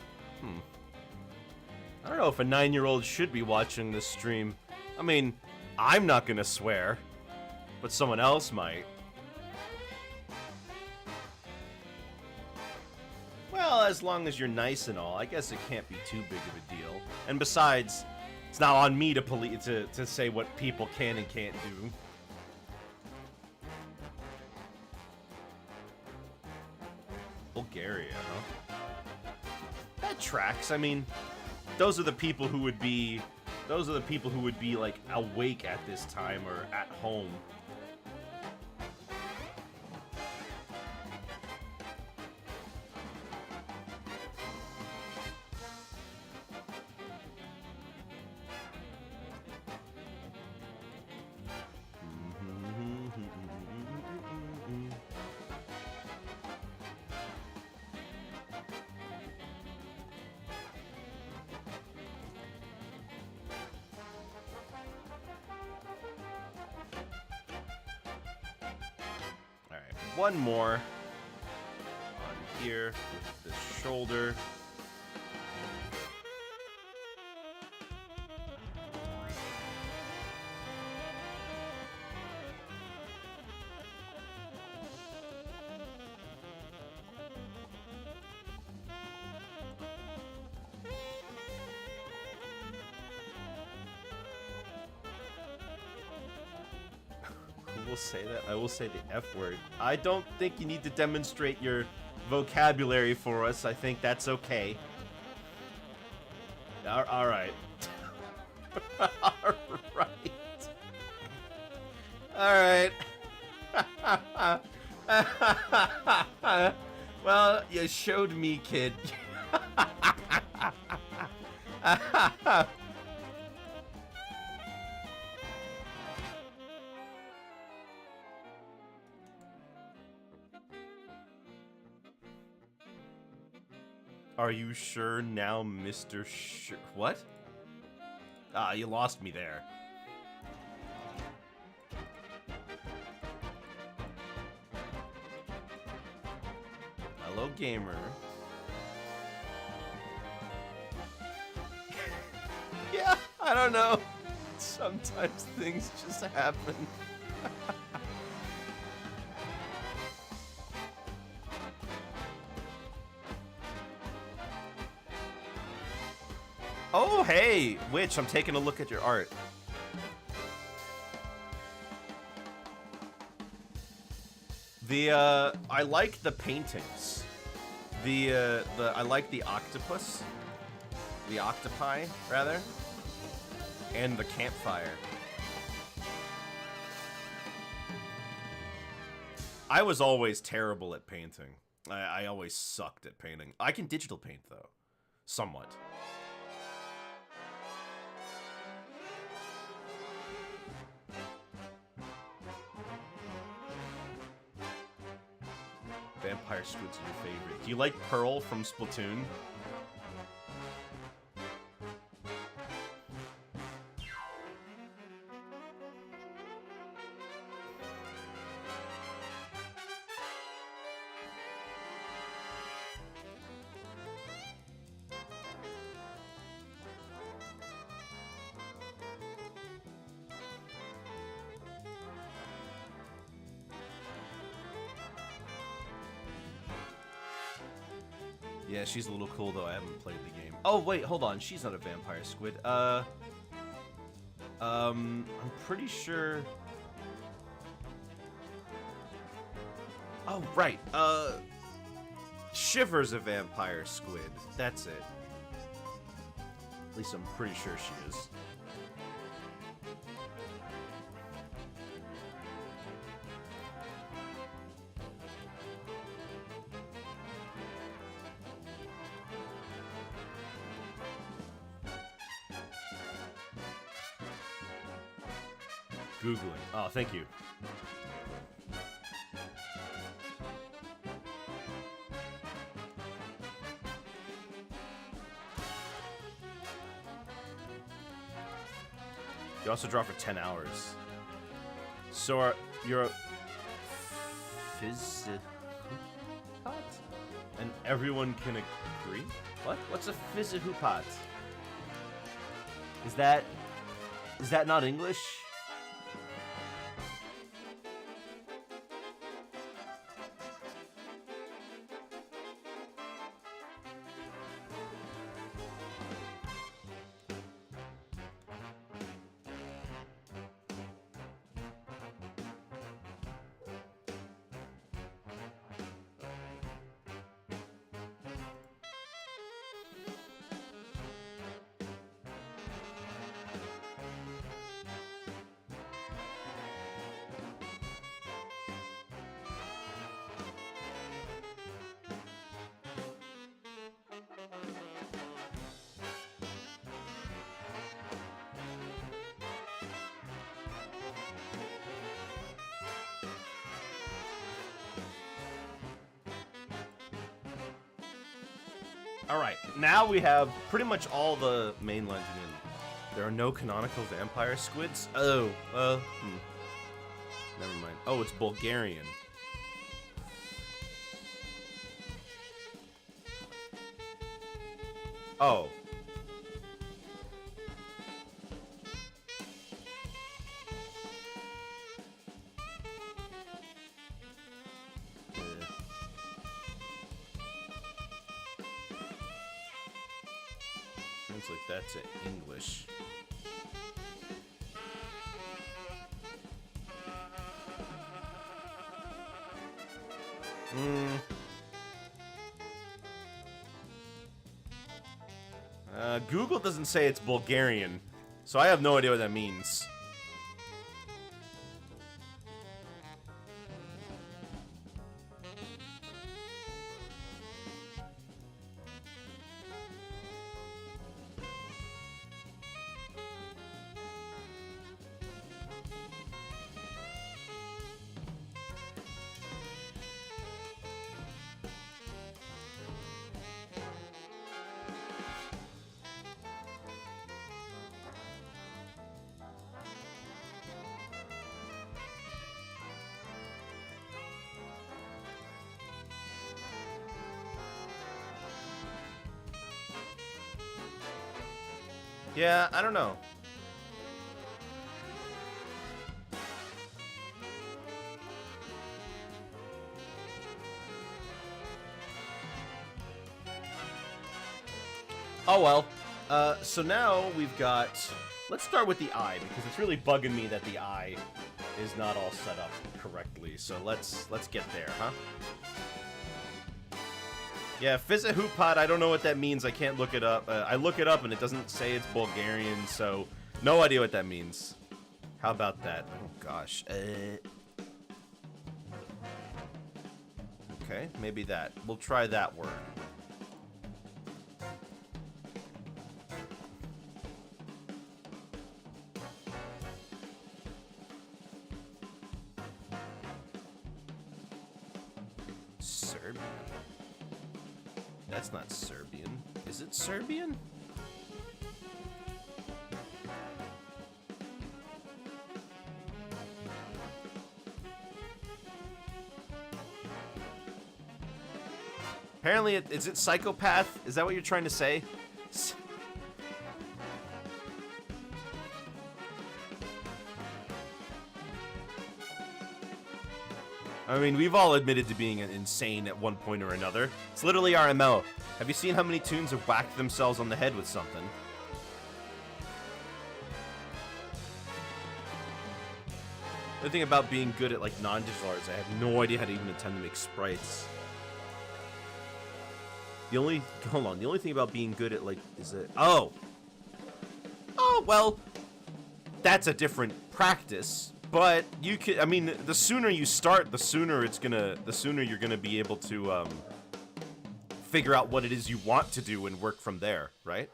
S1: I don't know if a 9-year-old should be watching this stream. I mean, I'm not gonna swear, but someone else might. Well, as long as you're nice and all, I guess it can't be too big of a deal. And besides, it's not on me to say what people can and can't do. Bulgaria, huh? That tracks. I mean, those are the people who would be like awake at this time or at home. One more on here with the shoulder. Will say that. I will say the F word. I don't think you need to demonstrate your vocabulary for us. I think that's okay. All right. All right. Well, you showed me, kid. Are you sure now, Mr. What? Ah, you lost me there. Hello, gamer. Yeah, I don't know. Sometimes things just happen. Oh, hey, Witch, I'm taking a look at your art. I like the paintings. I like the octopus. The octopi, rather. And the campfire. I was always terrible at painting. I always sucked at painting. I can digital paint, though. Somewhat. Vampire Squid's your favorite. Do you like Pearl from Splatoon? Yeah, she's a little cool, though. I haven't played the game. Oh, wait, hold on. She's not a vampire squid. I'm pretty sure... Oh, right. Shiver's a vampire squid. That's it. At least I'm pretty sure she is. Googling. Oh, thank you. You also draw for 10 hours. So you're a Fizzahoopat? And everyone can agree? What? What's a Fizzahoopat? Is that not English? Alright, now we have pretty much all the main legend in. There are no canonical vampire squids? Oh, never mind. Oh, it's Bulgarian. Oh. Translate that to English. Google doesn't say it's Bulgarian, so I have no idea what that means. Yeah, I don't know. Oh well. So now we've got... Let's start with the eye, because it's really bugging me that the eye is not all set up correctly. So let's get there, huh? Yeah, Fizzahoopat, I don't know what that means. I can't look it up. I look it up and it doesn't say it's Bulgarian, so no idea what that means. How about that? Oh, gosh. Okay, maybe that. We'll try that word. Serbian? That's not Serbian. Is it Serbian? Apparently, is it psychopath? Is that what you're trying to say? I mean, we've all admitted to being insane at one point or another. It's literally our MO. Have you seen how many tunes have whacked themselves on the head with something? The thing about being good at, like, non-digital arts, I have no idea how to even attempt to make sprites. The only thing about being good at, like, is it... Oh, well, that's a different practice. But you can, I mean, the sooner you start, the sooner you're gonna be able to figure out what it is you want to do and work from there, right?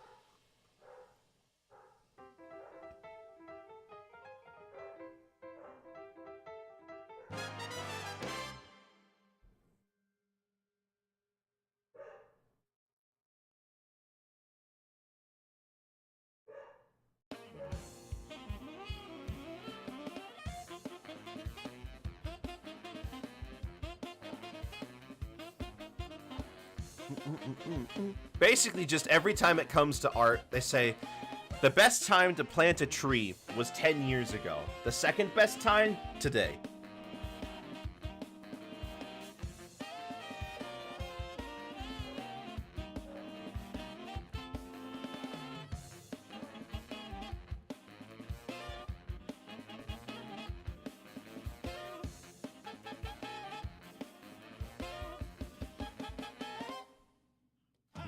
S1: Basically, just every time it comes to art, they say, the best time to plant a tree was 10 years ago. The second best time, today.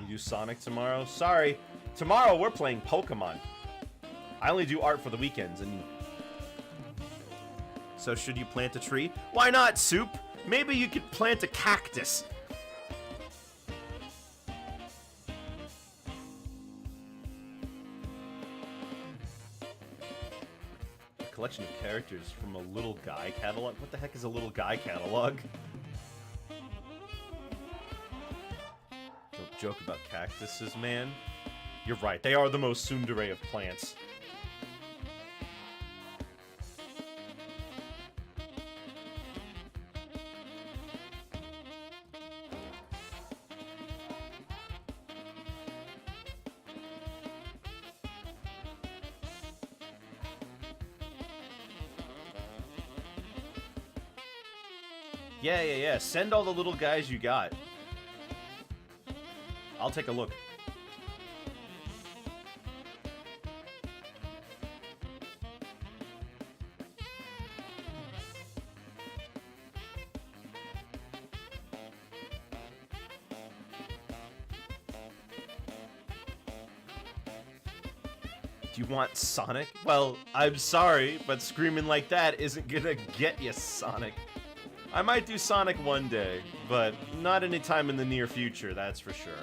S1: You do Sonic tomorrow? Sorry. Tomorrow we're playing Pokemon. I only do art for the weekends, and... So should you plant a tree? Why not, Soup? Maybe you could plant a cactus. A collection of characters from a Little Guy catalog? What the heck is a Little Guy catalog? Don't joke about cactuses, man. You're right, they are the most tsundere of plants. Yeah. Send all the little guys you got. I'll take a look. Do you want Sonic? Well, I'm sorry, but screaming like that isn't gonna get you Sonic. I might do Sonic one day, but not anytime in the near future, that's for sure.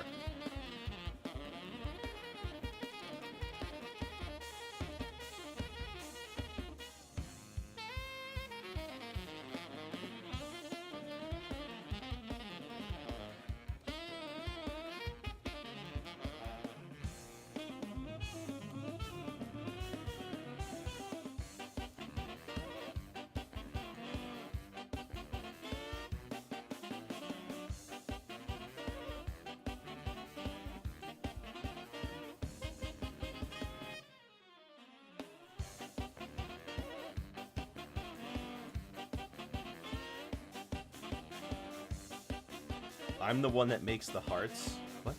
S1: I'm the one that makes the hearts. What?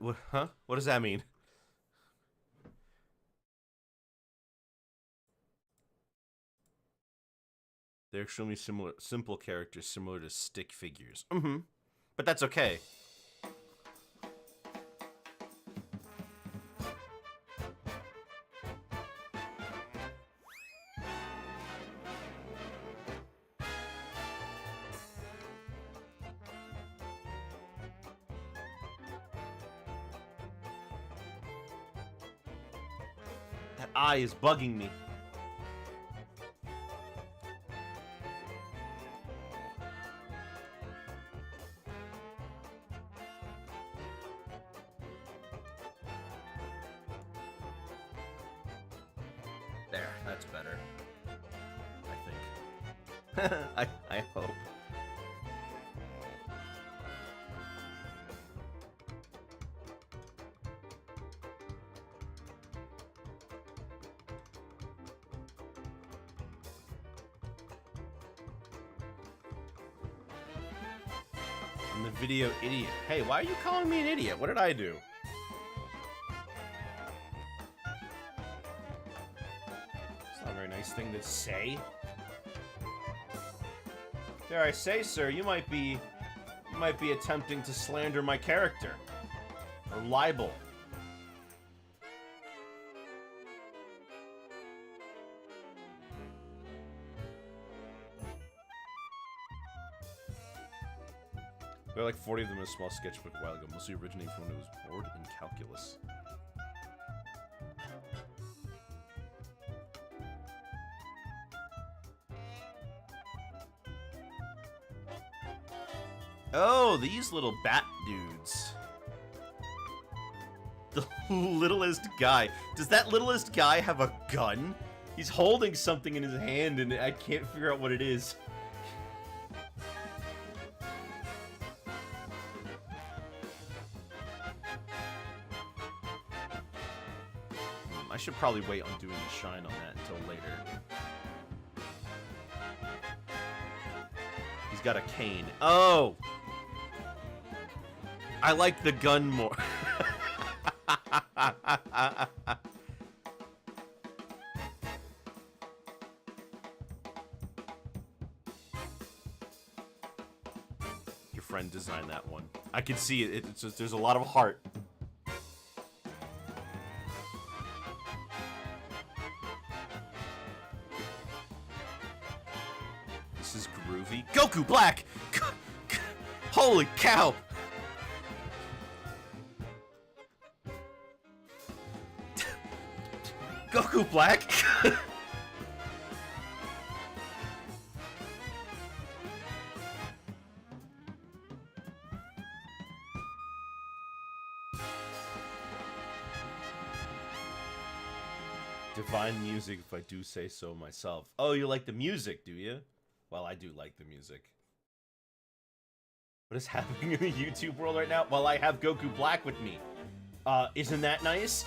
S1: What, huh? What does that mean? They're extremely simple characters, similar to stick figures. But that's okay. That eye is bugging me. There, that's better. I think. I hope. I'm the video idiot. Hey, why are you calling me an idiot? What did I do? It's not a very nice thing to say. Dare I say, sir, you might be attempting to slander my character. Or libel. There are like 40 of them in a small sketchbook a while ago, mostly originating from when it was bored in calculus. Oh, these little bat dudes. The littlest guy. Does that littlest guy have a gun? He's holding something in his hand, and I can't figure out what it is. I should probably wait on doing the shine on that until later. He's got a cane. Oh! I like the gun more. Your friend designed that one. I can see it. It's just, there's a lot of heart. This is groovy. Goku Black! Holy cow! Goku Black? Divine music, if I do say so myself. Oh, you like the music, do you? Well, I do like the music. What is happening in the YouTube world right now? Well, I have Goku Black with me. Isn't that nice?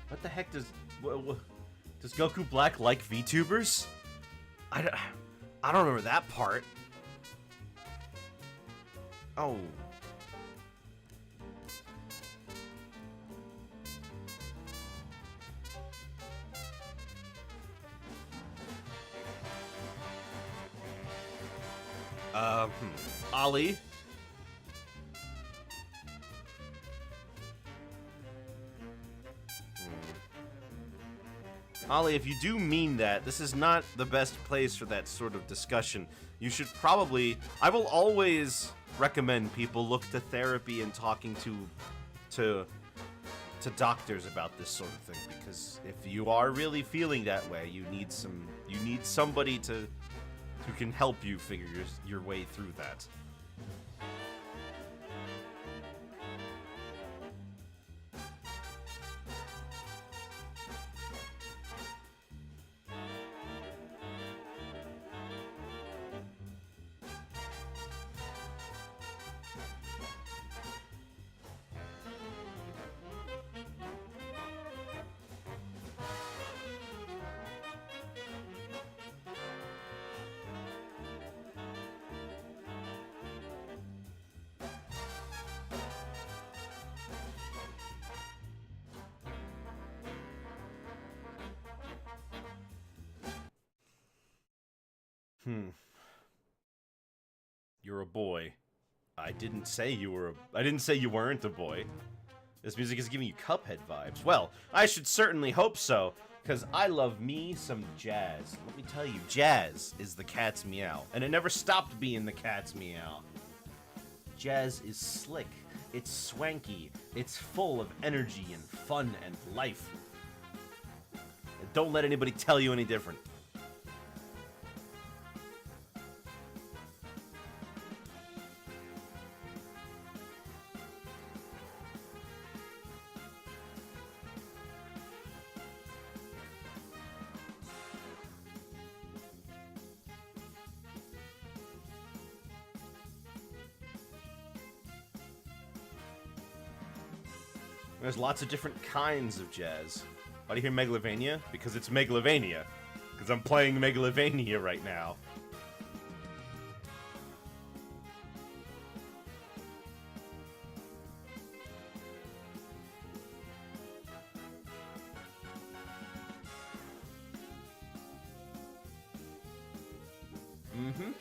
S1: What the heck does Goku Black like VTubers? I don't remember that part. Oh. Ollie. Ollie, if you do mean that, this is not the best place for that sort of discussion. You should probably... I will always recommend people look to therapy and talking to doctors about this sort of thing, because if you are really feeling that way, you need somebody who can help you figure your way through that. You're a boy. I didn't say you weren't a boy. This music is giving you Cuphead vibes. Well, I should certainly hope so, because I love me some jazz. Let me tell you, jazz is the cat's meow, and it never stopped being the cat's meow. Jazz is slick, it's swanky, it's full of energy and fun and life. And don't let anybody tell you any different. There's lots of different kinds of jazz. Why do you hear Megalovania? Because it's Megalovania. Because I'm playing Megalovania right now. Mm-hmm.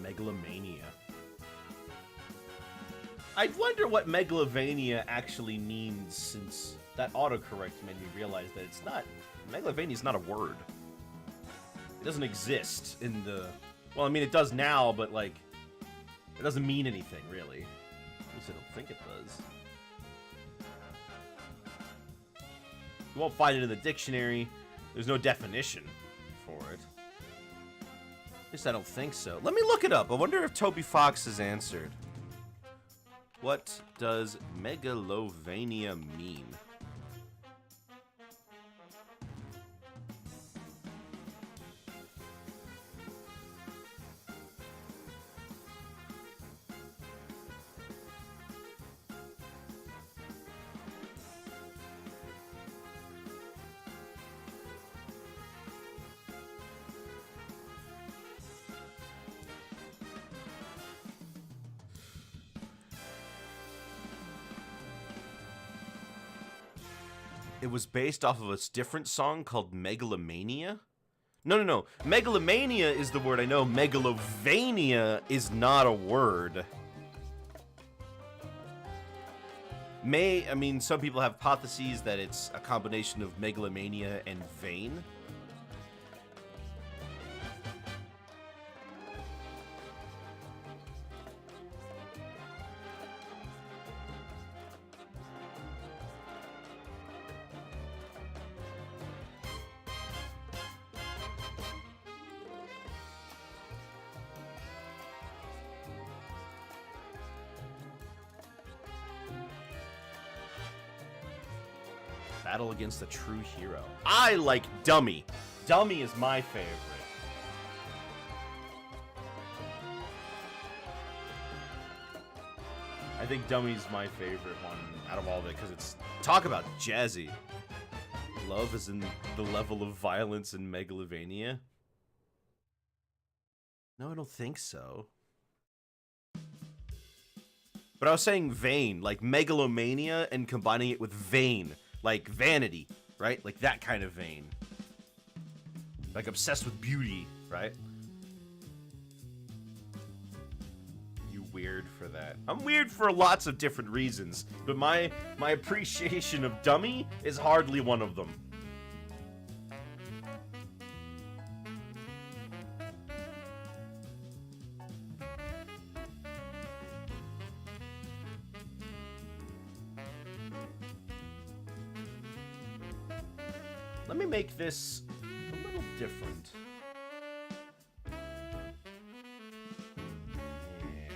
S1: Megalomania. I wonder what Megalovania actually means, since that autocorrect made me realize that it's not... Megalovania is not a word. It doesn't exist in the... Well, I mean, it does now, but, like, it doesn't mean anything, really. At least I don't think it does. You won't find it in the dictionary. There's no definition for it. At least I don't think so. Let me look it up. I wonder if Toby Fox has answered. What does Megalovania mean? It was based off of a different song called Megalomania? No. Megalomania is the word I know. Megalovania is not a word. I mean, some people have hypotheses that it's a combination of megalomania and vain. Battle against a true hero. I like Dummy. Dummy is my favorite. I think Dummy's my favorite one out of all of it because it's... Talk about jazzy. Love is in the level of violence in Megalovania. No, I don't think so. But I was saying vain, like megalomania and combining it with vain. Like vanity, right? Like that kind of vain. Like obsessed with beauty, right? You weird for that. I'm weird for lots of different reasons, but my appreciation of Dummy is hardly one of them. Let me make this a little different. Yeah.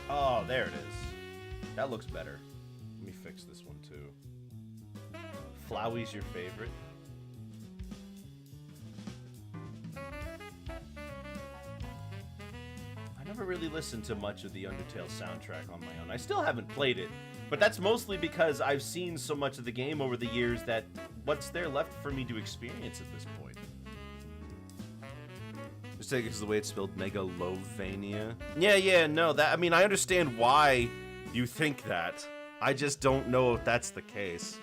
S1: Oh, there it is. That looks better. Let me fix this one too. Flowey's your favorite? I never really listened to much of the Undertale soundtrack on my own. I still haven't played it. But that's mostly because I've seen so much of the game over the years that what's there left for me to experience at this point? Just take it as the way it's spelled, Megalovania. Yeah, no, that, I mean, I understand why you think that. I just don't know if that's the case.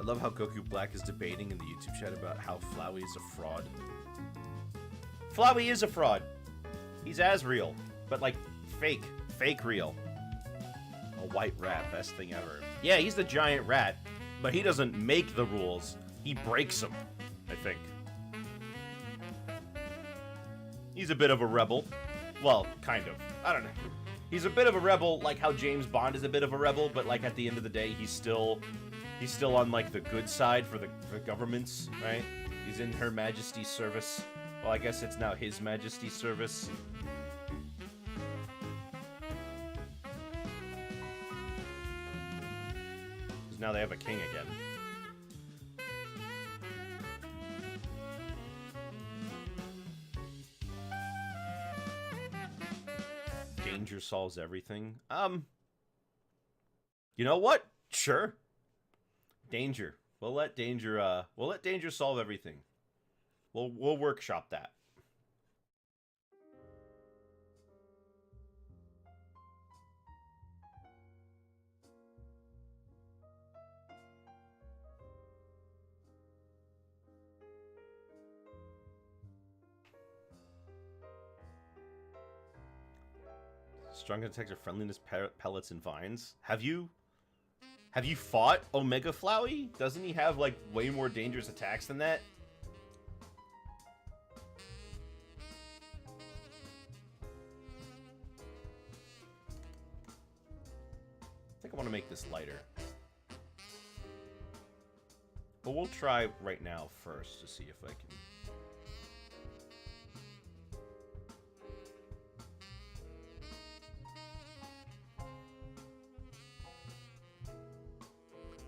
S1: I love how Goku Black is debating in the YouTube chat about how Flowey is a fraud. Flowey is a fraud. He's as real, but like fake. Fake real. A white rat, best thing ever. Yeah, he's the giant rat, but he doesn't make the rules. He breaks them, I think. He's a bit of a rebel. Well, kind of. I don't know. He's a bit of a rebel, like how James Bond is a bit of a rebel, but like at the end of the day, he's still on like the good side for the governments, right? He's in Her Majesty's service. Well, I guess it's now His Majesty's service. Because now they have a king again. Danger solves everything. You know what? Sure. Danger. We'll let Danger solve everything. We'll workshop that. Strong detector friendliness pellets and vines. Have you fought Omega Flowey? Doesn't he have like way more dangerous attacks than that? I think I want to make this lighter. But we'll try right now first to see if I can.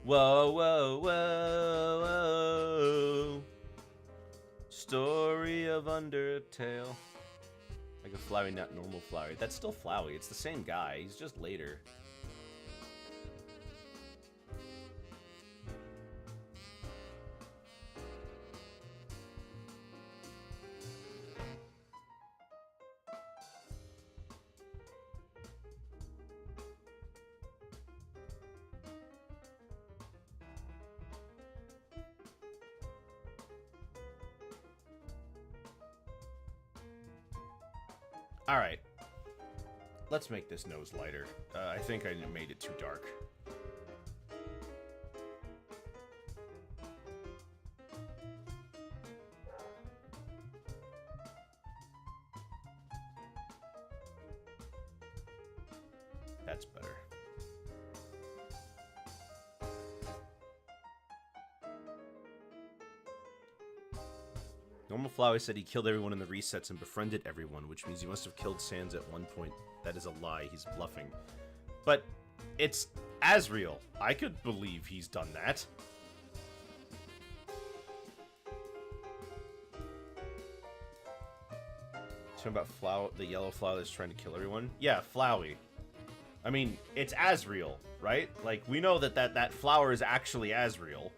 S1: Whoa, whoa, whoa, whoa. Story of Undertale. Like a Flowey, not normal Flowey. That's still Flowey. It's the same guy. He's just later. Alright. Let's make this nose lighter. I think I made it too dark. That's better. Normal Flowey said he killed everyone in the resets and befriended everyone, which means he must have killed Sans at one point. That is a lie. He's bluffing. But it's Asriel. I could believe he's done that. Talking about the yellow Flowey that's trying to kill everyone? Yeah, Flowey. I mean, it's Asriel, right? Like, we know that flower is actually Asriel.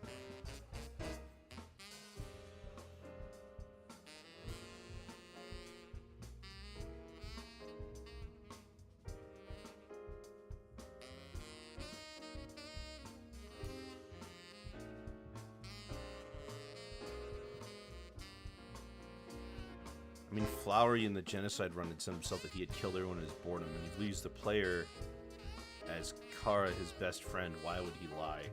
S1: I mean, Flowery in the Genocide run had said himself that he had killed everyone in his boredom, and he leaves the player as Kara, his best friend. Why would he lie?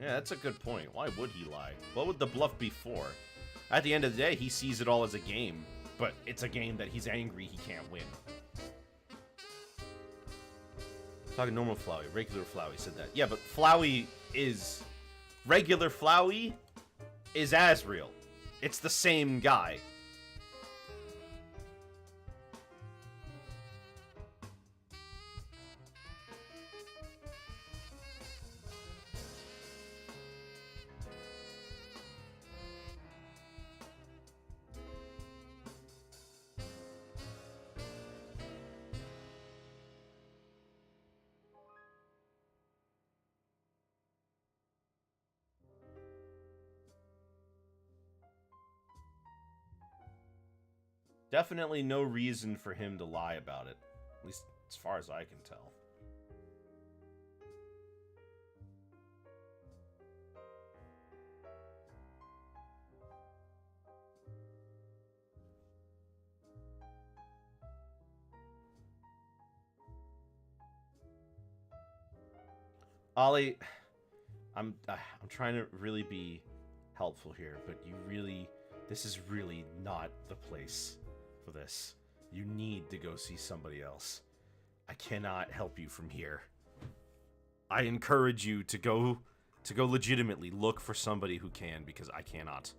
S1: Yeah, that's a good point. Why would he lie? What would the bluff be for? At the end of the day, he sees it all as a game, but it's a game that he's angry he can't win. Talking normal Flowey, regular Flowey said that. Yeah, but Flowey is... Regular Flowey is Asriel. It's the same guy. Definitely no reason for him to lie about it. At least as far as I can tell. Ollie, I'm trying to really be helpful here, but this is really not the place for this. You need to go see somebody else. I cannot help you from here. I encourage you to go legitimately look for somebody who can, because I cannot.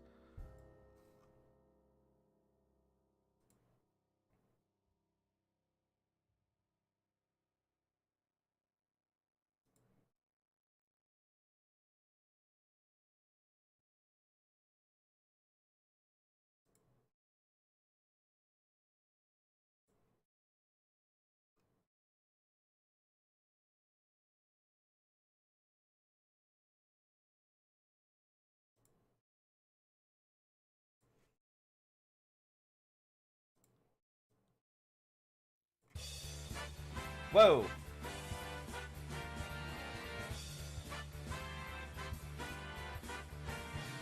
S1: Whoa!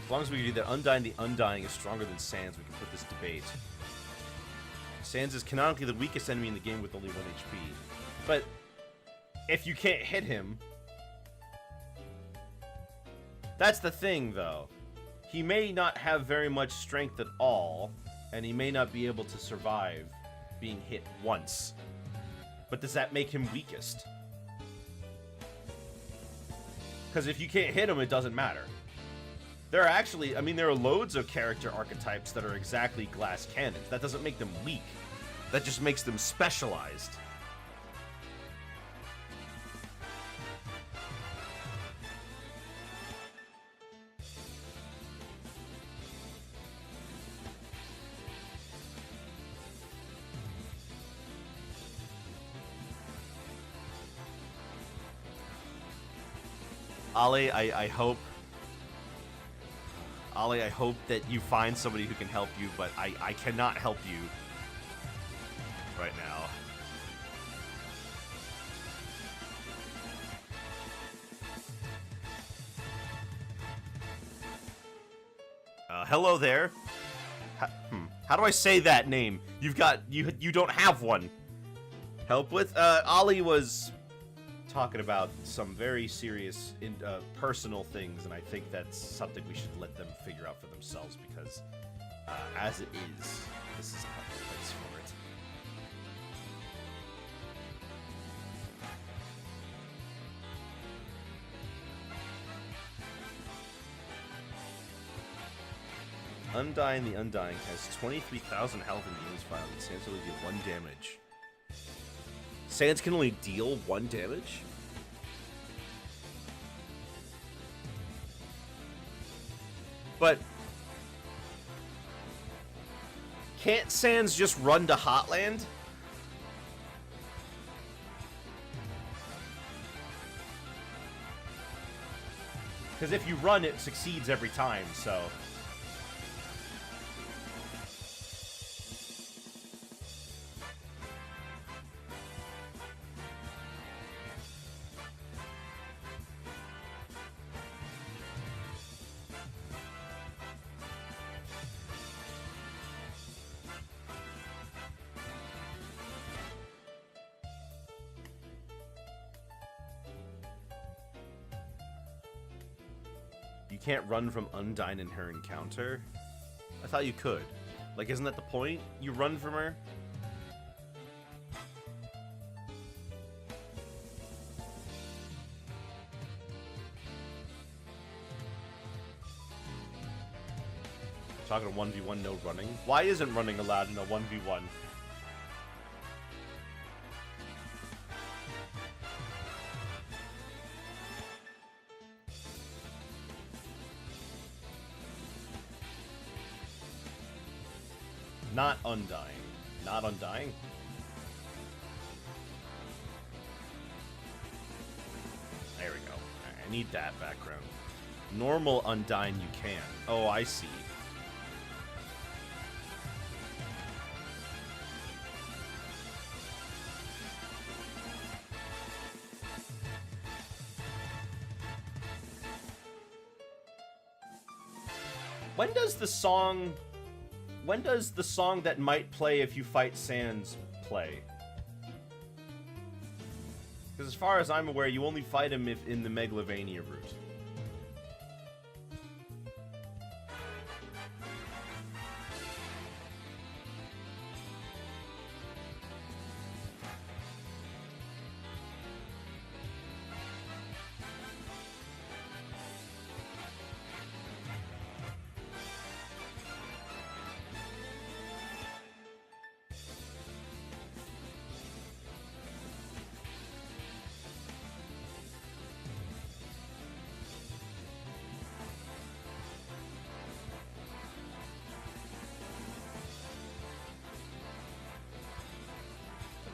S1: As long as we do that, Undying the Undying is stronger than Sans, we can put this debate. Sans is canonically the weakest enemy in the game with only 1 HP. But if you can't hit him... That's the thing, though. He may not have very much strength at all, and he may not be able to survive being hit once. But does that make him weakest? Because if you can't hit him, it doesn't matter. There are actually, I mean, there are loads of character archetypes that are exactly glass cannons. That doesn't make them weak. That just makes them specialized. Ollie, I hope... Ollie, I hope that you find somebody who can help you, but I cannot help you right now. Hello there. How do I say that name? You don't have one. Help with? Ollie was talking about some very serious personal things, and I think that's something we should let them figure out for themselves, because as it is, this is not the place for it. Undying the Undying has 23,000 health in the use file, and Sans only deal 1 damage. Sans can only deal 1 damage? But can't Sans just run to Hotland? Because if you run, it succeeds every time, so... You can't run from Undyne in her encounter? I thought you could. Like, isn't that the point? You run from her? Talking to 1v1, no running. Why isn't running allowed in a 1v1? Not Undying. Not Undying? There we go. I need that background. Normal Undying you can. Oh, I see. When does the song that might play if you fight Sans play? Because as far as I'm aware, you only fight him if in the Megalovania route.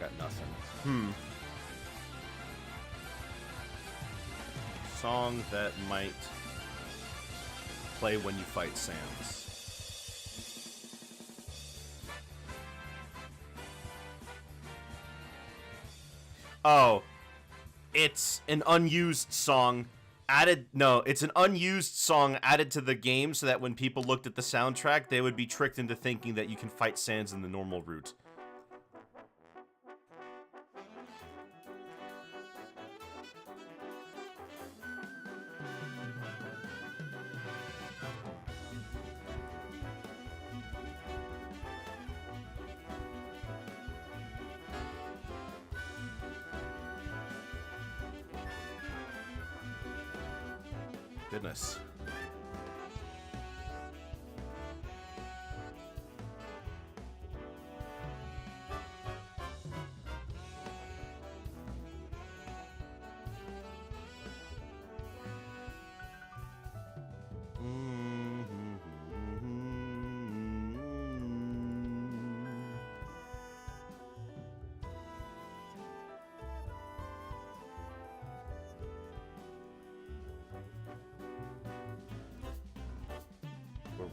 S1: Got nothing. Song that might play when you fight Sans. Oh, it's an unused song added. No, it's an unused song added to the game so that when people looked at the soundtrack, they would be tricked into thinking that you can fight Sans in the normal route. Goodness.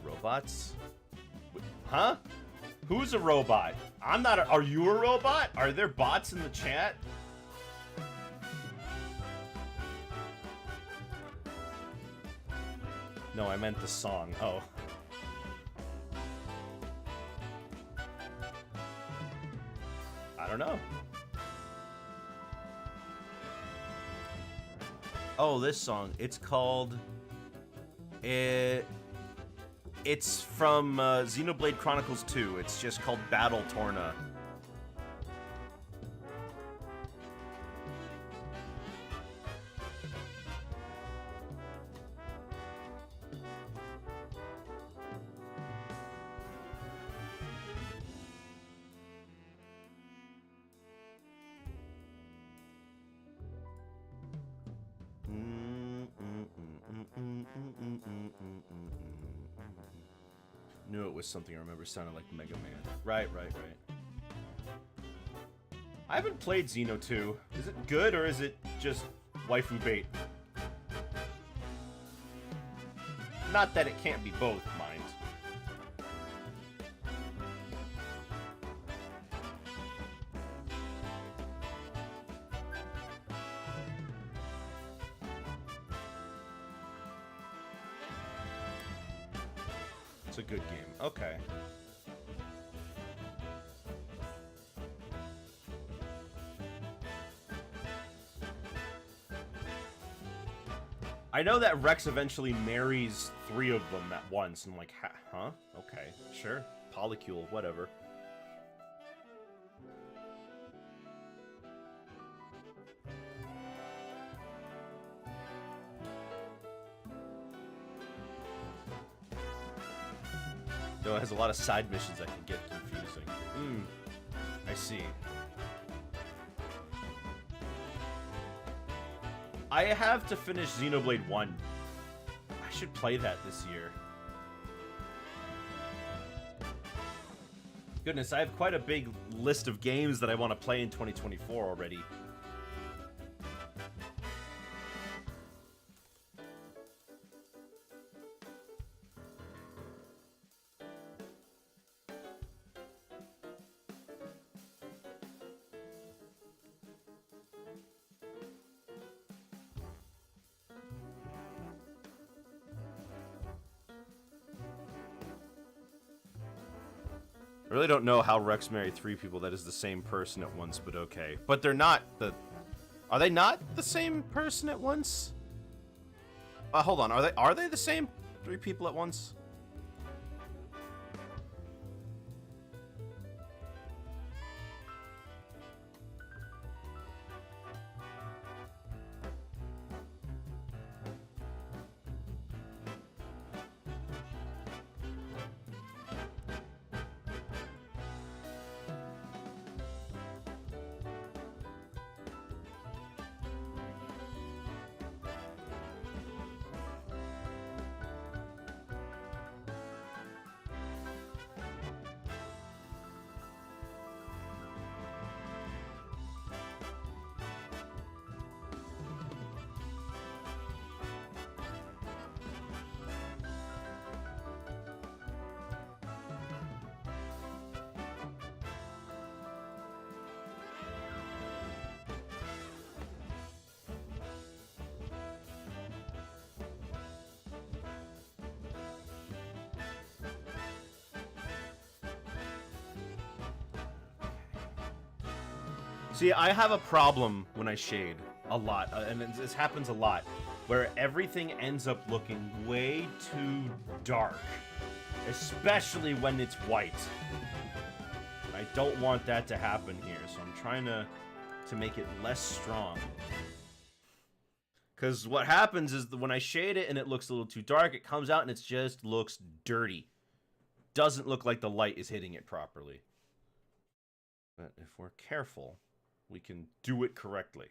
S1: Robots? Huh? Who's a robot? I'm not are you a robot? Are there bots in the chat? No, I meant the song. Oh. I don't know. Oh, this song. It's called... It's from Xenoblade Chronicles 2. It's just called Battle Torna. Knew it was something I remember sounded like Mega Man. Right. I haven't played Xeno 2. Is it good or is it just waifu bait? Not that it can't be both, mind. It's a good game. Okay. I know that Rex eventually marries 3 of them at once. I'm like, huh? Okay, sure. Polycule, whatever. Though it has a lot of side missions that can get confusing. I see. I have to finish Xenoblade 1. I should play that this year. Goodness, I have quite a big list of games that I want to play in 2024 already. I really don't know how Rex married 3 people that is the same person at once, but okay. But they're not the Are they not the same person at once? Hold on. Are they the same 3 people at once? See, I have a problem when I shade a lot, and this happens a lot, where everything ends up looking way too dark, especially when it's white. I don't want that to happen here, so I'm trying to make it less strong. Because what happens is that when I shade it and it looks a little too dark, it comes out and it just looks dirty. Doesn't look like the light is hitting it properly. But if we're careful, we can do it correctly.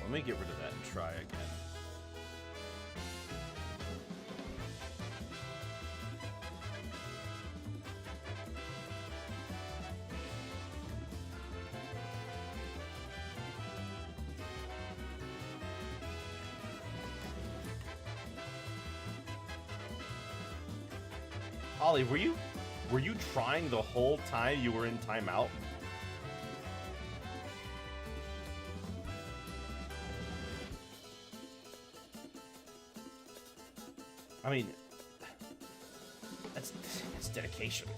S1: Let me get rid of that and try again. Ollie, were you trying the whole time you were in timeout? I mean, that's dedication.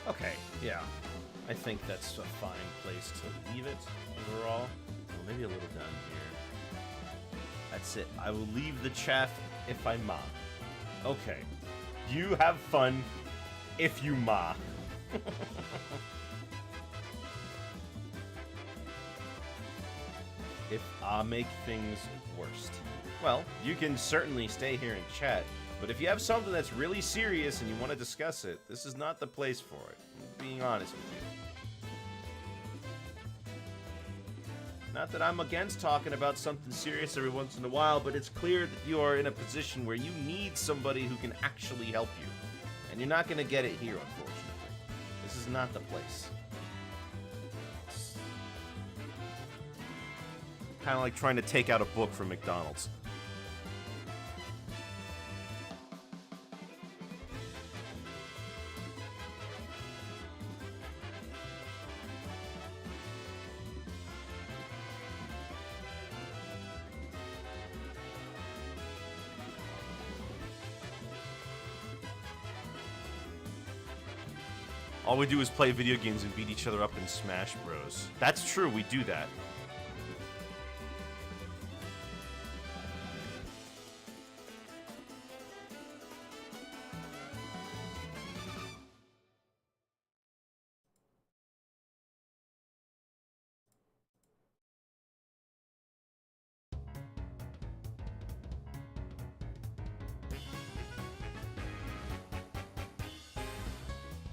S1: Okay, yeah. I think that's a fine place to leave it overall. Well, maybe a little down here. That's it. I will leave the chaff if I ma. Okay. You have fun if you ma. If I make things worst. Well, you can certainly stay here and chat. But if you have something that's really serious and you want to discuss it, this is not the place for it. I'm being honest with you. Not that I'm against talking about something serious every once in a while, but it's clear that you are in a position where you need somebody who can actually help you. And you're not going to get it here, unfortunately. This is not the place. It's kind of like trying to take out a book from McDonald's. All we do is play video games and beat each other up in Smash Bros. That's true, we do that.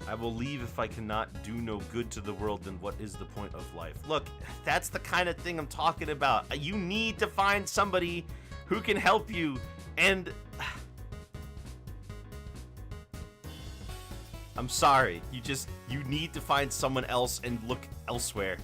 S1: I will leave if I cannot do no good to the world, then what is the point of life? Look, that's the kind of thing I'm talking about. You need to find somebody who can help you, and... I'm sorry, you need to find someone else and look elsewhere.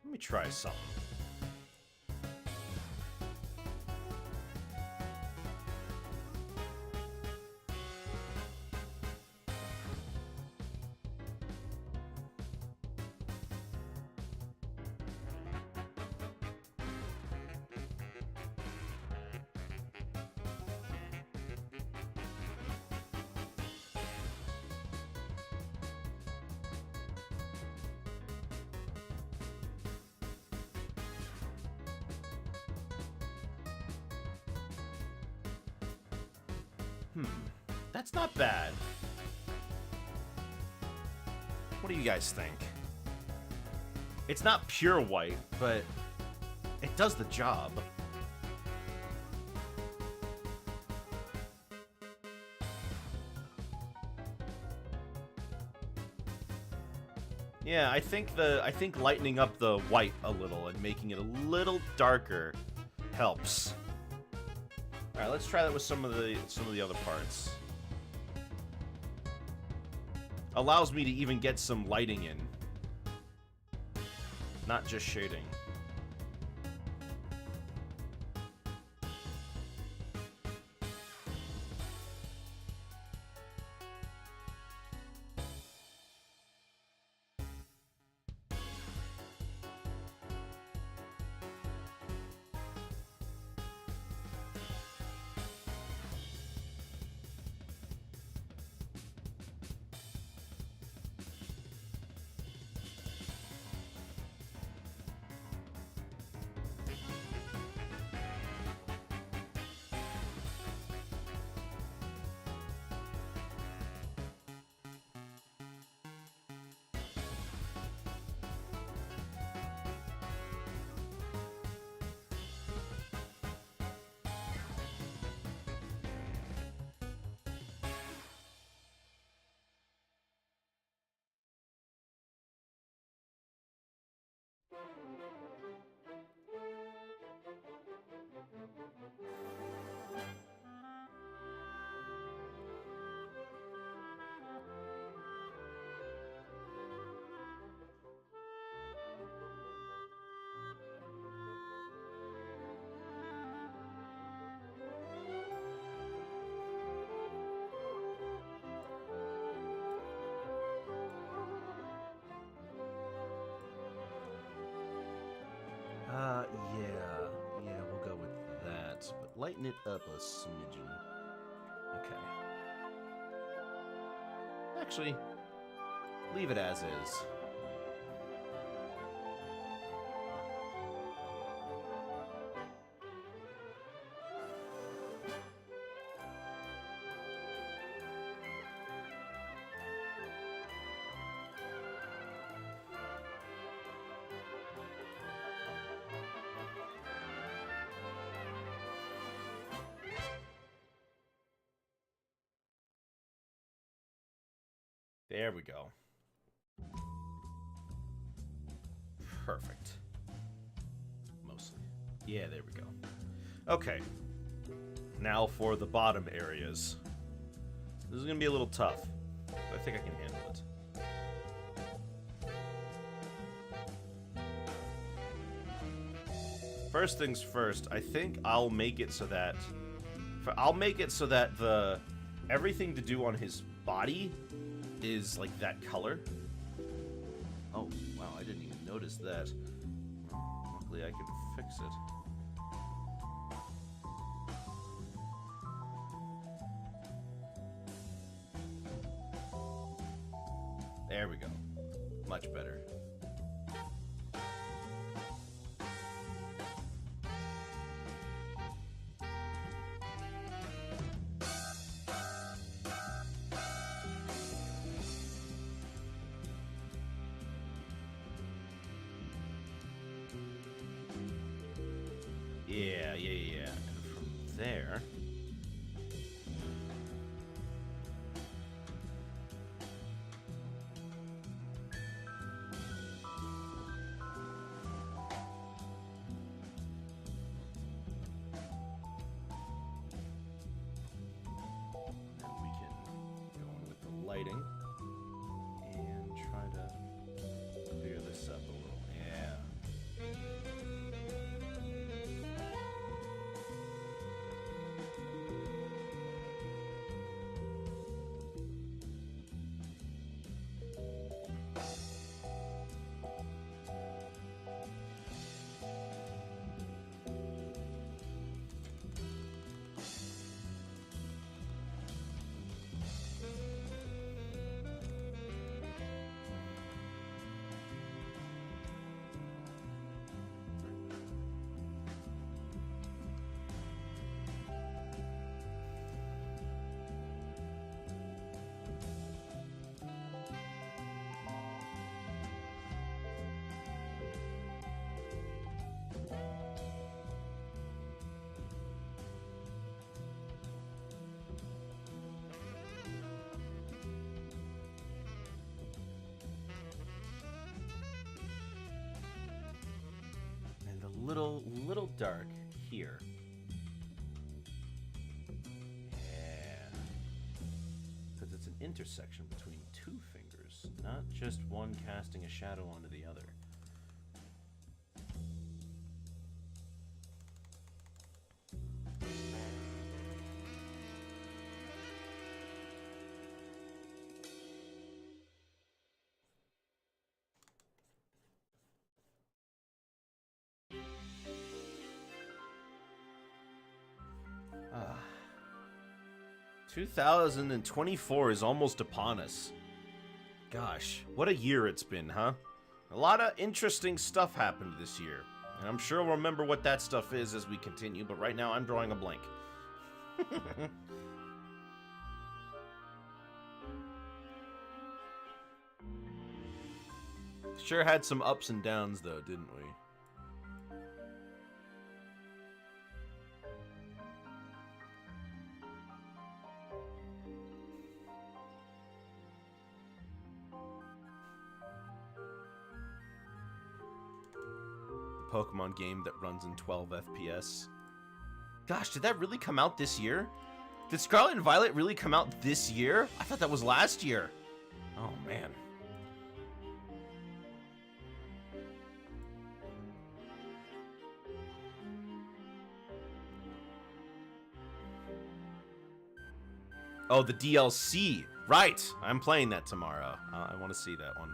S1: Let me try something. That's not bad. What do you guys think? It's not pure white, but it does the job. Yeah, I think lightening up the white a little and making it a little darker helps. All right, let's try that with some of the other parts. Allows me to even get some lighting in, not just shading. Yeah, we'll go with that, but lighten it up a smidgen. Okay. Actually, leave it as is. There we go. Perfect. Mostly. Yeah, there we go. Okay. Now for the bottom areas. This is going to be a little tough, but I think I can handle it. First things first, I think I'll make it so that the everything to do on his body is like that color. Oh, wow, I didn't even notice that. Luckily I can fix it. There we go. Much better. Yeah. And from there... lighting and try to clear this up a little. Yeah. Little dark here. Yeah. Because it's an intersection between two fingers, not just one casting a shadow onto the other. Ah. 2024 is almost upon us. Gosh, what a year it's been, huh? A lot of interesting stuff happened this year. And I'm sure we'll remember what that stuff is as we continue, but right now I'm drawing a blank. Sure had some ups and downs though, didn't we? Pokemon game that runs in 12 FPS. Gosh, did that really come out this year? Did Scarlet and Violet really come out this year? I thought that was last year. Oh, man. Oh, the DLC. Right. I'm playing that tomorrow. I want to see that one.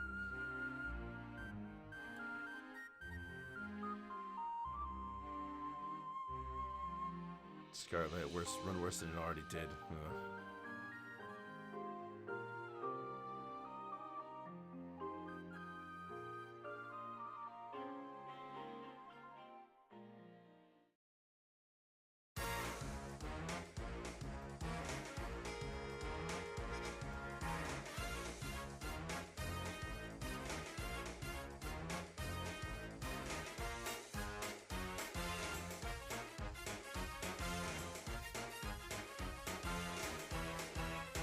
S1: Scarlet run worse than it already did. Ugh.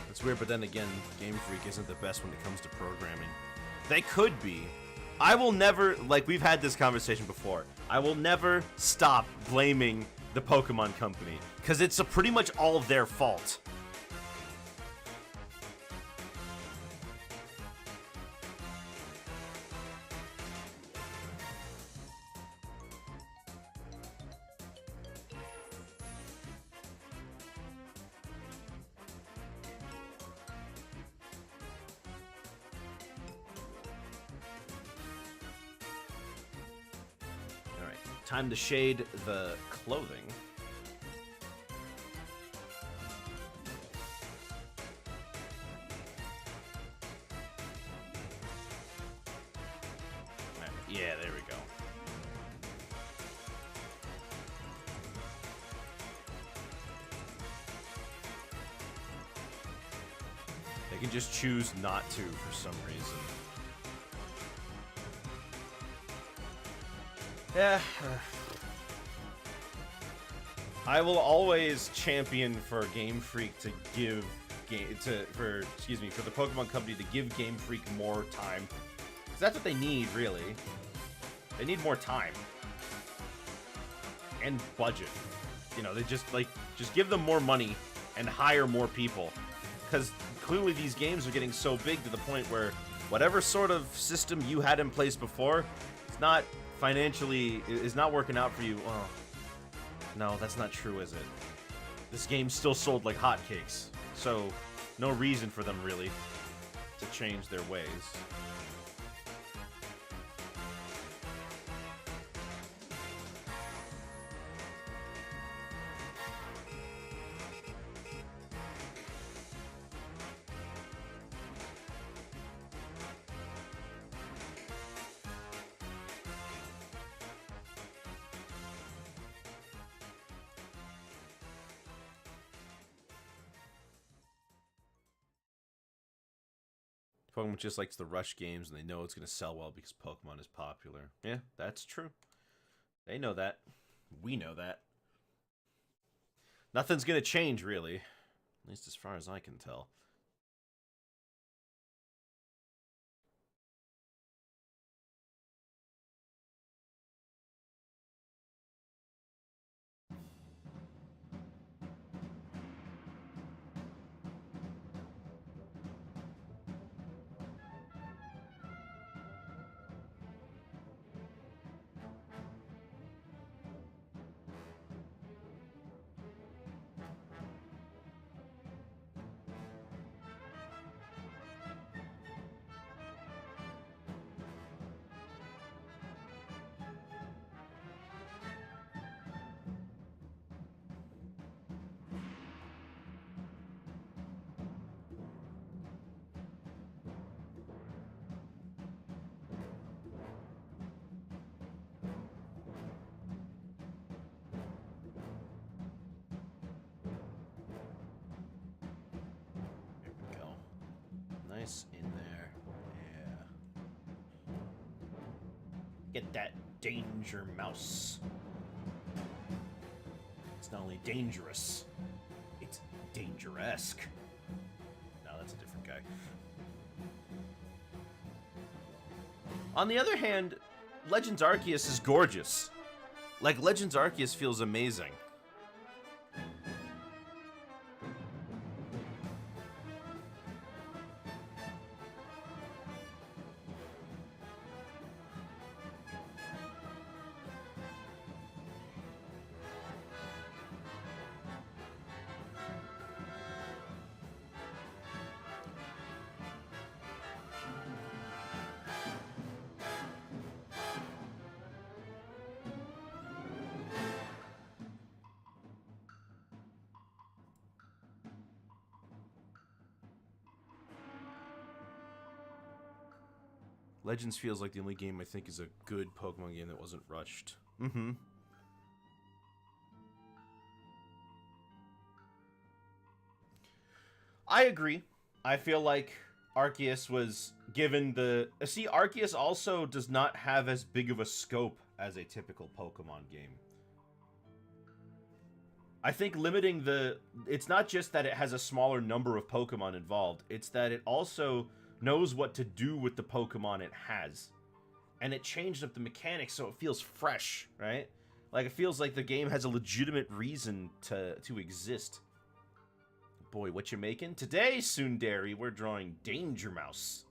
S1: It's weird, but then again, Game Freak isn't the best when it comes to programming. They could be, I will never, like, we've had this conversation before. I will never stop blaming the Pokemon Company, because it's pretty much all their fault. Time to shade the clothing. Right, yeah, there we go. They can just choose not to for some reason. Yeah. I will always champion for Game Freak to give for the Pokemon Company to give Game Freak more time. 'Cause that's what they need, really. They need more time. And budget. You know, they just give them more money and hire more people. Because clearly these games are getting so big to the point where whatever sort of system you had in place before, it's not financially, is not working out for you. Oh, no, that's not true, is it? This game still sold like hotcakes, so no reason for them really to change their ways. Pokemon just likes the rush games, and they know it's going to sell well because Pokemon is popular. Yeah, that's true. They know that. We know that. Nothing's going to change, really. At least as far as I can tell. Nice in there. Yeah. Get that danger mouse. It's not only dangerous, it's dangerous. No, that's a different guy. On the other hand, Legends Arceus is gorgeous. Like, Legends Arceus feels amazing. Legends feels like the only game I think is a good Pokemon game that wasn't rushed. Mm-hmm. I agree. I feel like Arceus was given the... See, Arceus also does not have as big of a scope as a typical Pokemon game. I think limiting the... It's not just that it has a smaller number of Pokemon involved. It's that it also knows what to do with the Pokemon it has. and it changed up the mechanics so it feels fresh, right? Like, it feels like the game has a legitimate reason to exist. Boy, what you making? Today, Sundari, we're drawing Danger Mouse.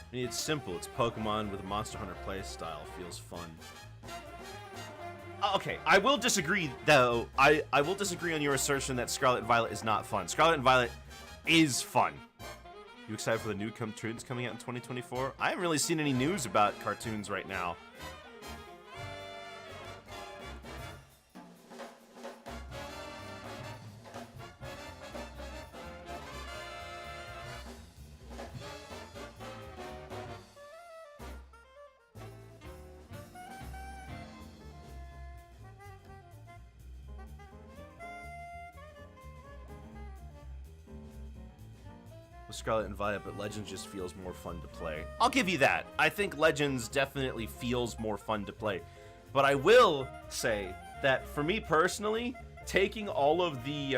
S1: I mean, it's simple. It's Pokemon with a Monster Hunter play style. Feels fun. Okay, I will disagree, though. I will disagree on your assertion that Scarlet and Violet is not fun. Scarlet and Violet is fun. You excited for the new cartoons coming out in 2024? I haven't really seen any news about cartoons right now. Scarlet and Violet, but Legends just feels more fun to play. I'll give you that. I think Legends definitely feels more fun to play. But I will say that for me personally, taking all of the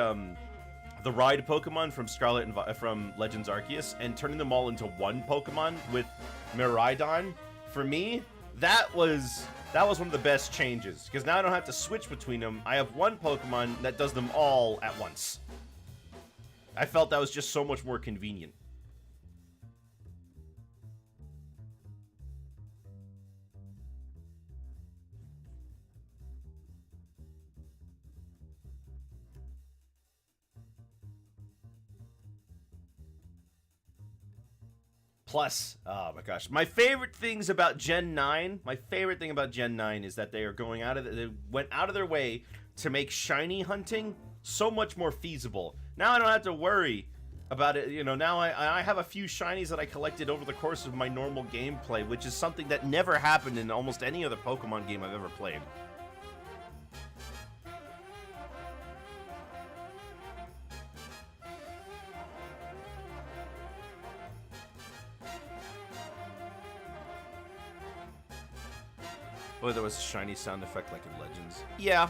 S1: ride Pokemon from Scarlet and from Legends Arceus and turning them all into one Pokemon with Miraidon, for me, that was one of the best changes, because now I don't have to switch between them. I have one Pokemon that does them all at once. I felt that was just so much more convenient. Plus, oh my gosh, my favorite things about Gen 9, is that they are they went out of their way to make shiny hunting so much more feasible. Now I don't have to worry about it, you know. Now I have a few shinies that I collected over the course of my normal gameplay, which is something that never happened in almost any other Pokemon game I've ever played. Oh, there was a shiny sound effect like in Legends. Yeah.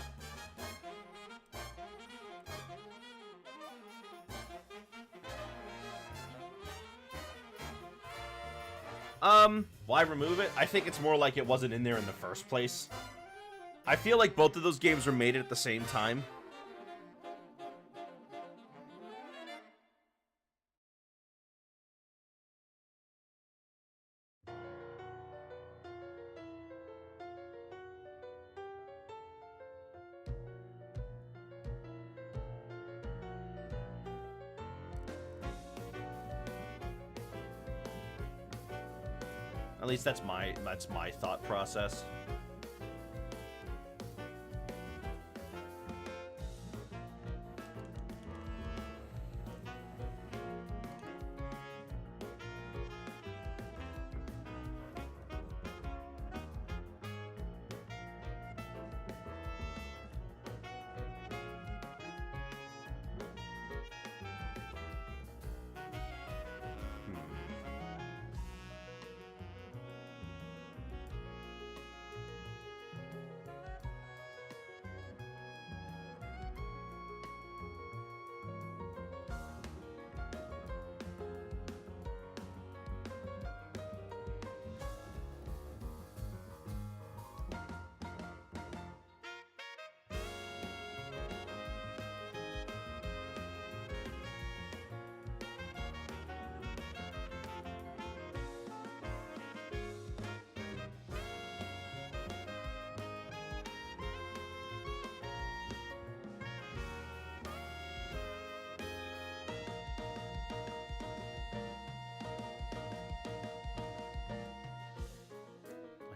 S1: Why remove it? I think it's more like it wasn't in there in the first place. I feel like both of those games were made at the same time. At least that's my thought process.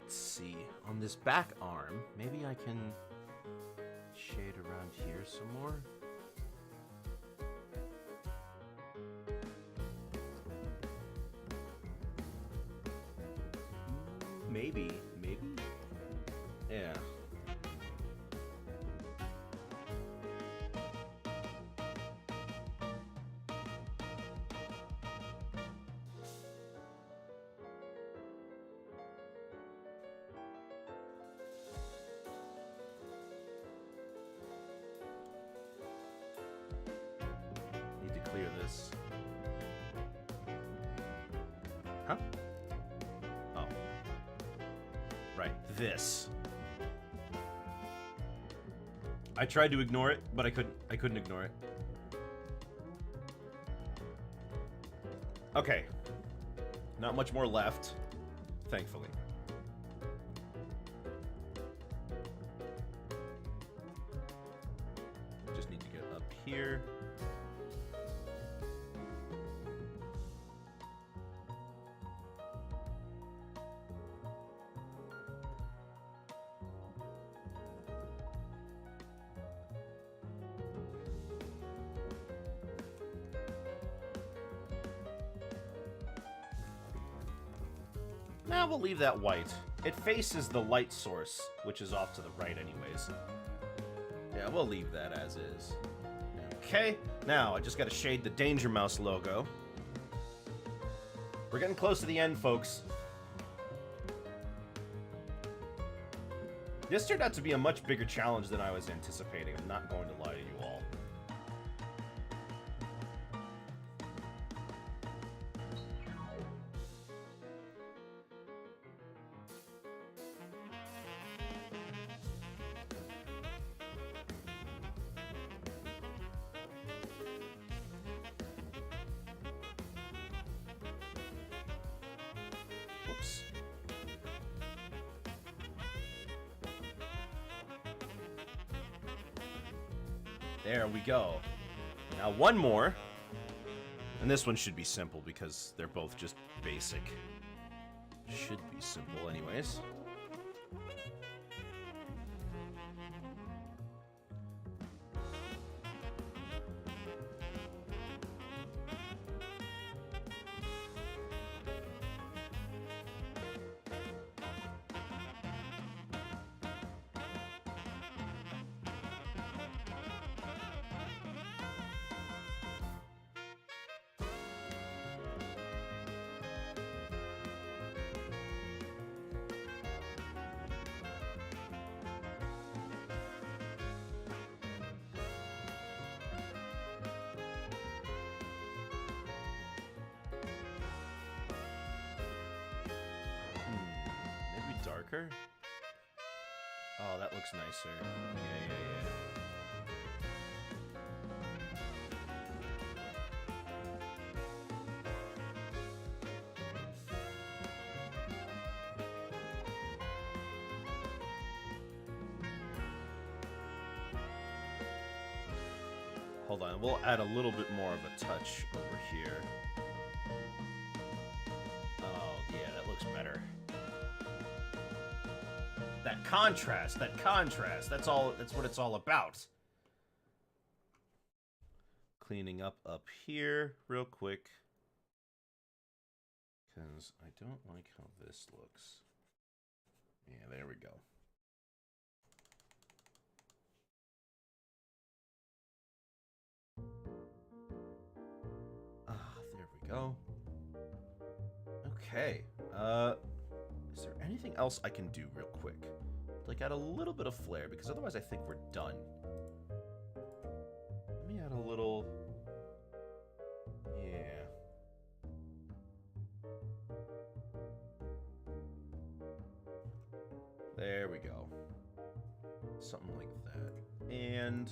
S1: Let's see. On this back arm, maybe I can shade around here some more. maybe. Yeah. Need to clear this. Huh? Oh. Right, this. I tried to ignore it, but I couldn't ignore it. Okay. Not much more left, thankfully. Just need to get up here. Now we'll leave that white. It faces the light source, which is off to the right anyways. Yeah, we'll leave that as is. Okay, now I just gotta shade the Danger Mouse logo. We're getting close to the end, folks. This turned out to be a much bigger challenge than I was anticipating. I'm not going to lie to you all. Oops. There we go. Now one more. And this one should be simple because they're both just basic. Should be simple anyways. Darker? Oh, that looks nicer. Yeah. Hold on, we'll add a little bit more of a touch over here. Oh, yeah, that looks better. That contrast, that's what it's all about. Cleaning up here real quick. Because I don't like how this looks. Yeah, there we go. There we go. Okay. Is there anything else I can do real quick? Like add a little bit of flair, because otherwise I think we're done. Let me add a little... Yeah. There we go. Something like that. And...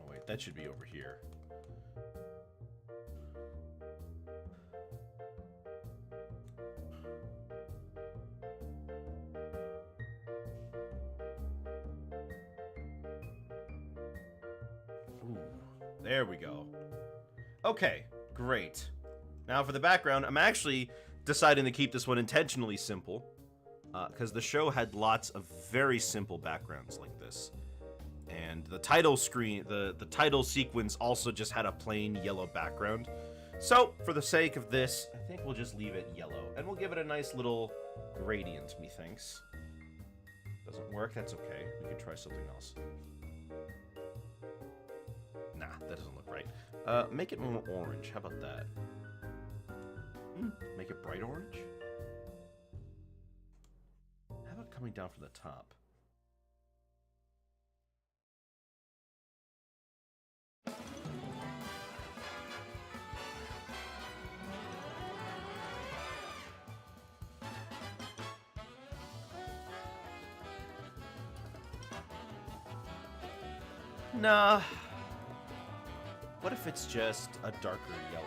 S1: oh wait, that should be over here. There we go. Okay, great. Now for the background, I'm actually deciding to keep this one intentionally simple, because the show had lots of very simple backgrounds like this. And the title screen, the title sequence also just had a plain yellow background. So, for the sake of this, I think we'll just leave it yellow. And we'll give it a nice little gradient, methinks. Doesn't work, that's okay. We can try something else. Nah, that doesn't look right. Make it more orange, how about that? Make it bright orange? How about coming down from the top? Nah. What if it's just a darker yellow?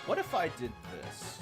S1: What if I did this?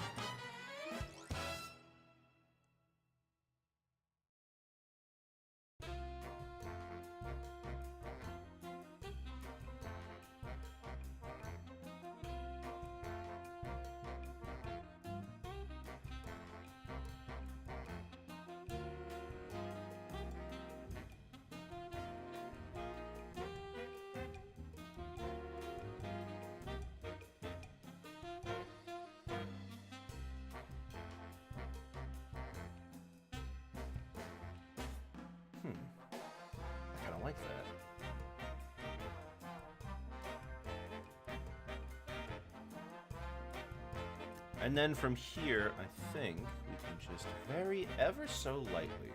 S1: I kind of like that. And then from here, I think we can just very ever so lightly.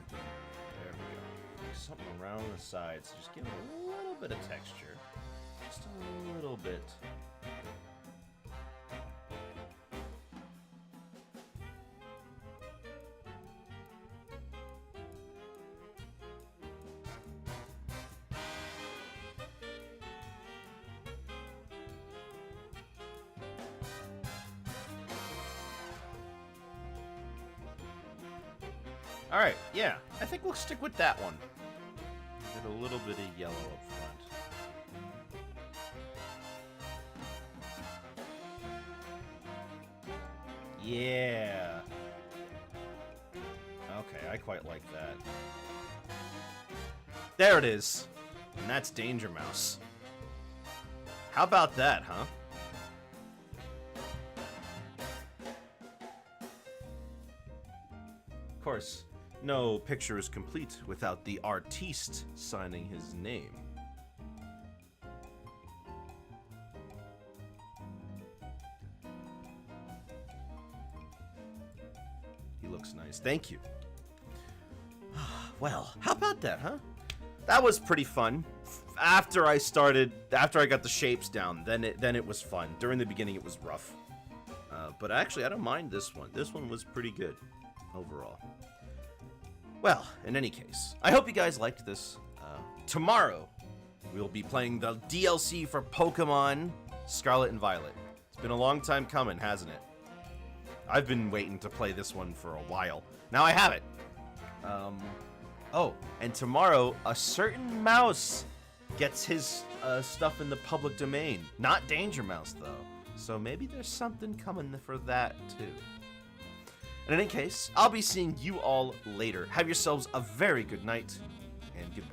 S1: There we go. Like something around the sides. Just give it a little bit of texture. Just a little bit. Alright, yeah, I think we'll stick with that one. Get a little bit of yellow up front. Yeah. Okay, I quite like that. There it is. And that's Danger Mouse. How about that, huh? Of course, no picture is complete without the artiste signing his name. He looks nice. Thank you. Well, how about that, huh? That was pretty fun. After I got the shapes down, then it was fun. During the beginning, it was rough. But actually, I don't mind this one. This one was pretty good overall. Well, in any case, I hope you guys liked this. Tomorrow, we'll be playing the DLC for Pokemon Scarlet and Violet. It's been a long time coming, hasn't it? I've been waiting to play this one for a while. Now I have it. Oh, and tomorrow, a certain mouse gets his stuff in the public domain. Not Danger Mouse, though. So maybe there's something coming for that, too. In any case, I'll be seeing you all later. Have yourselves a very good night.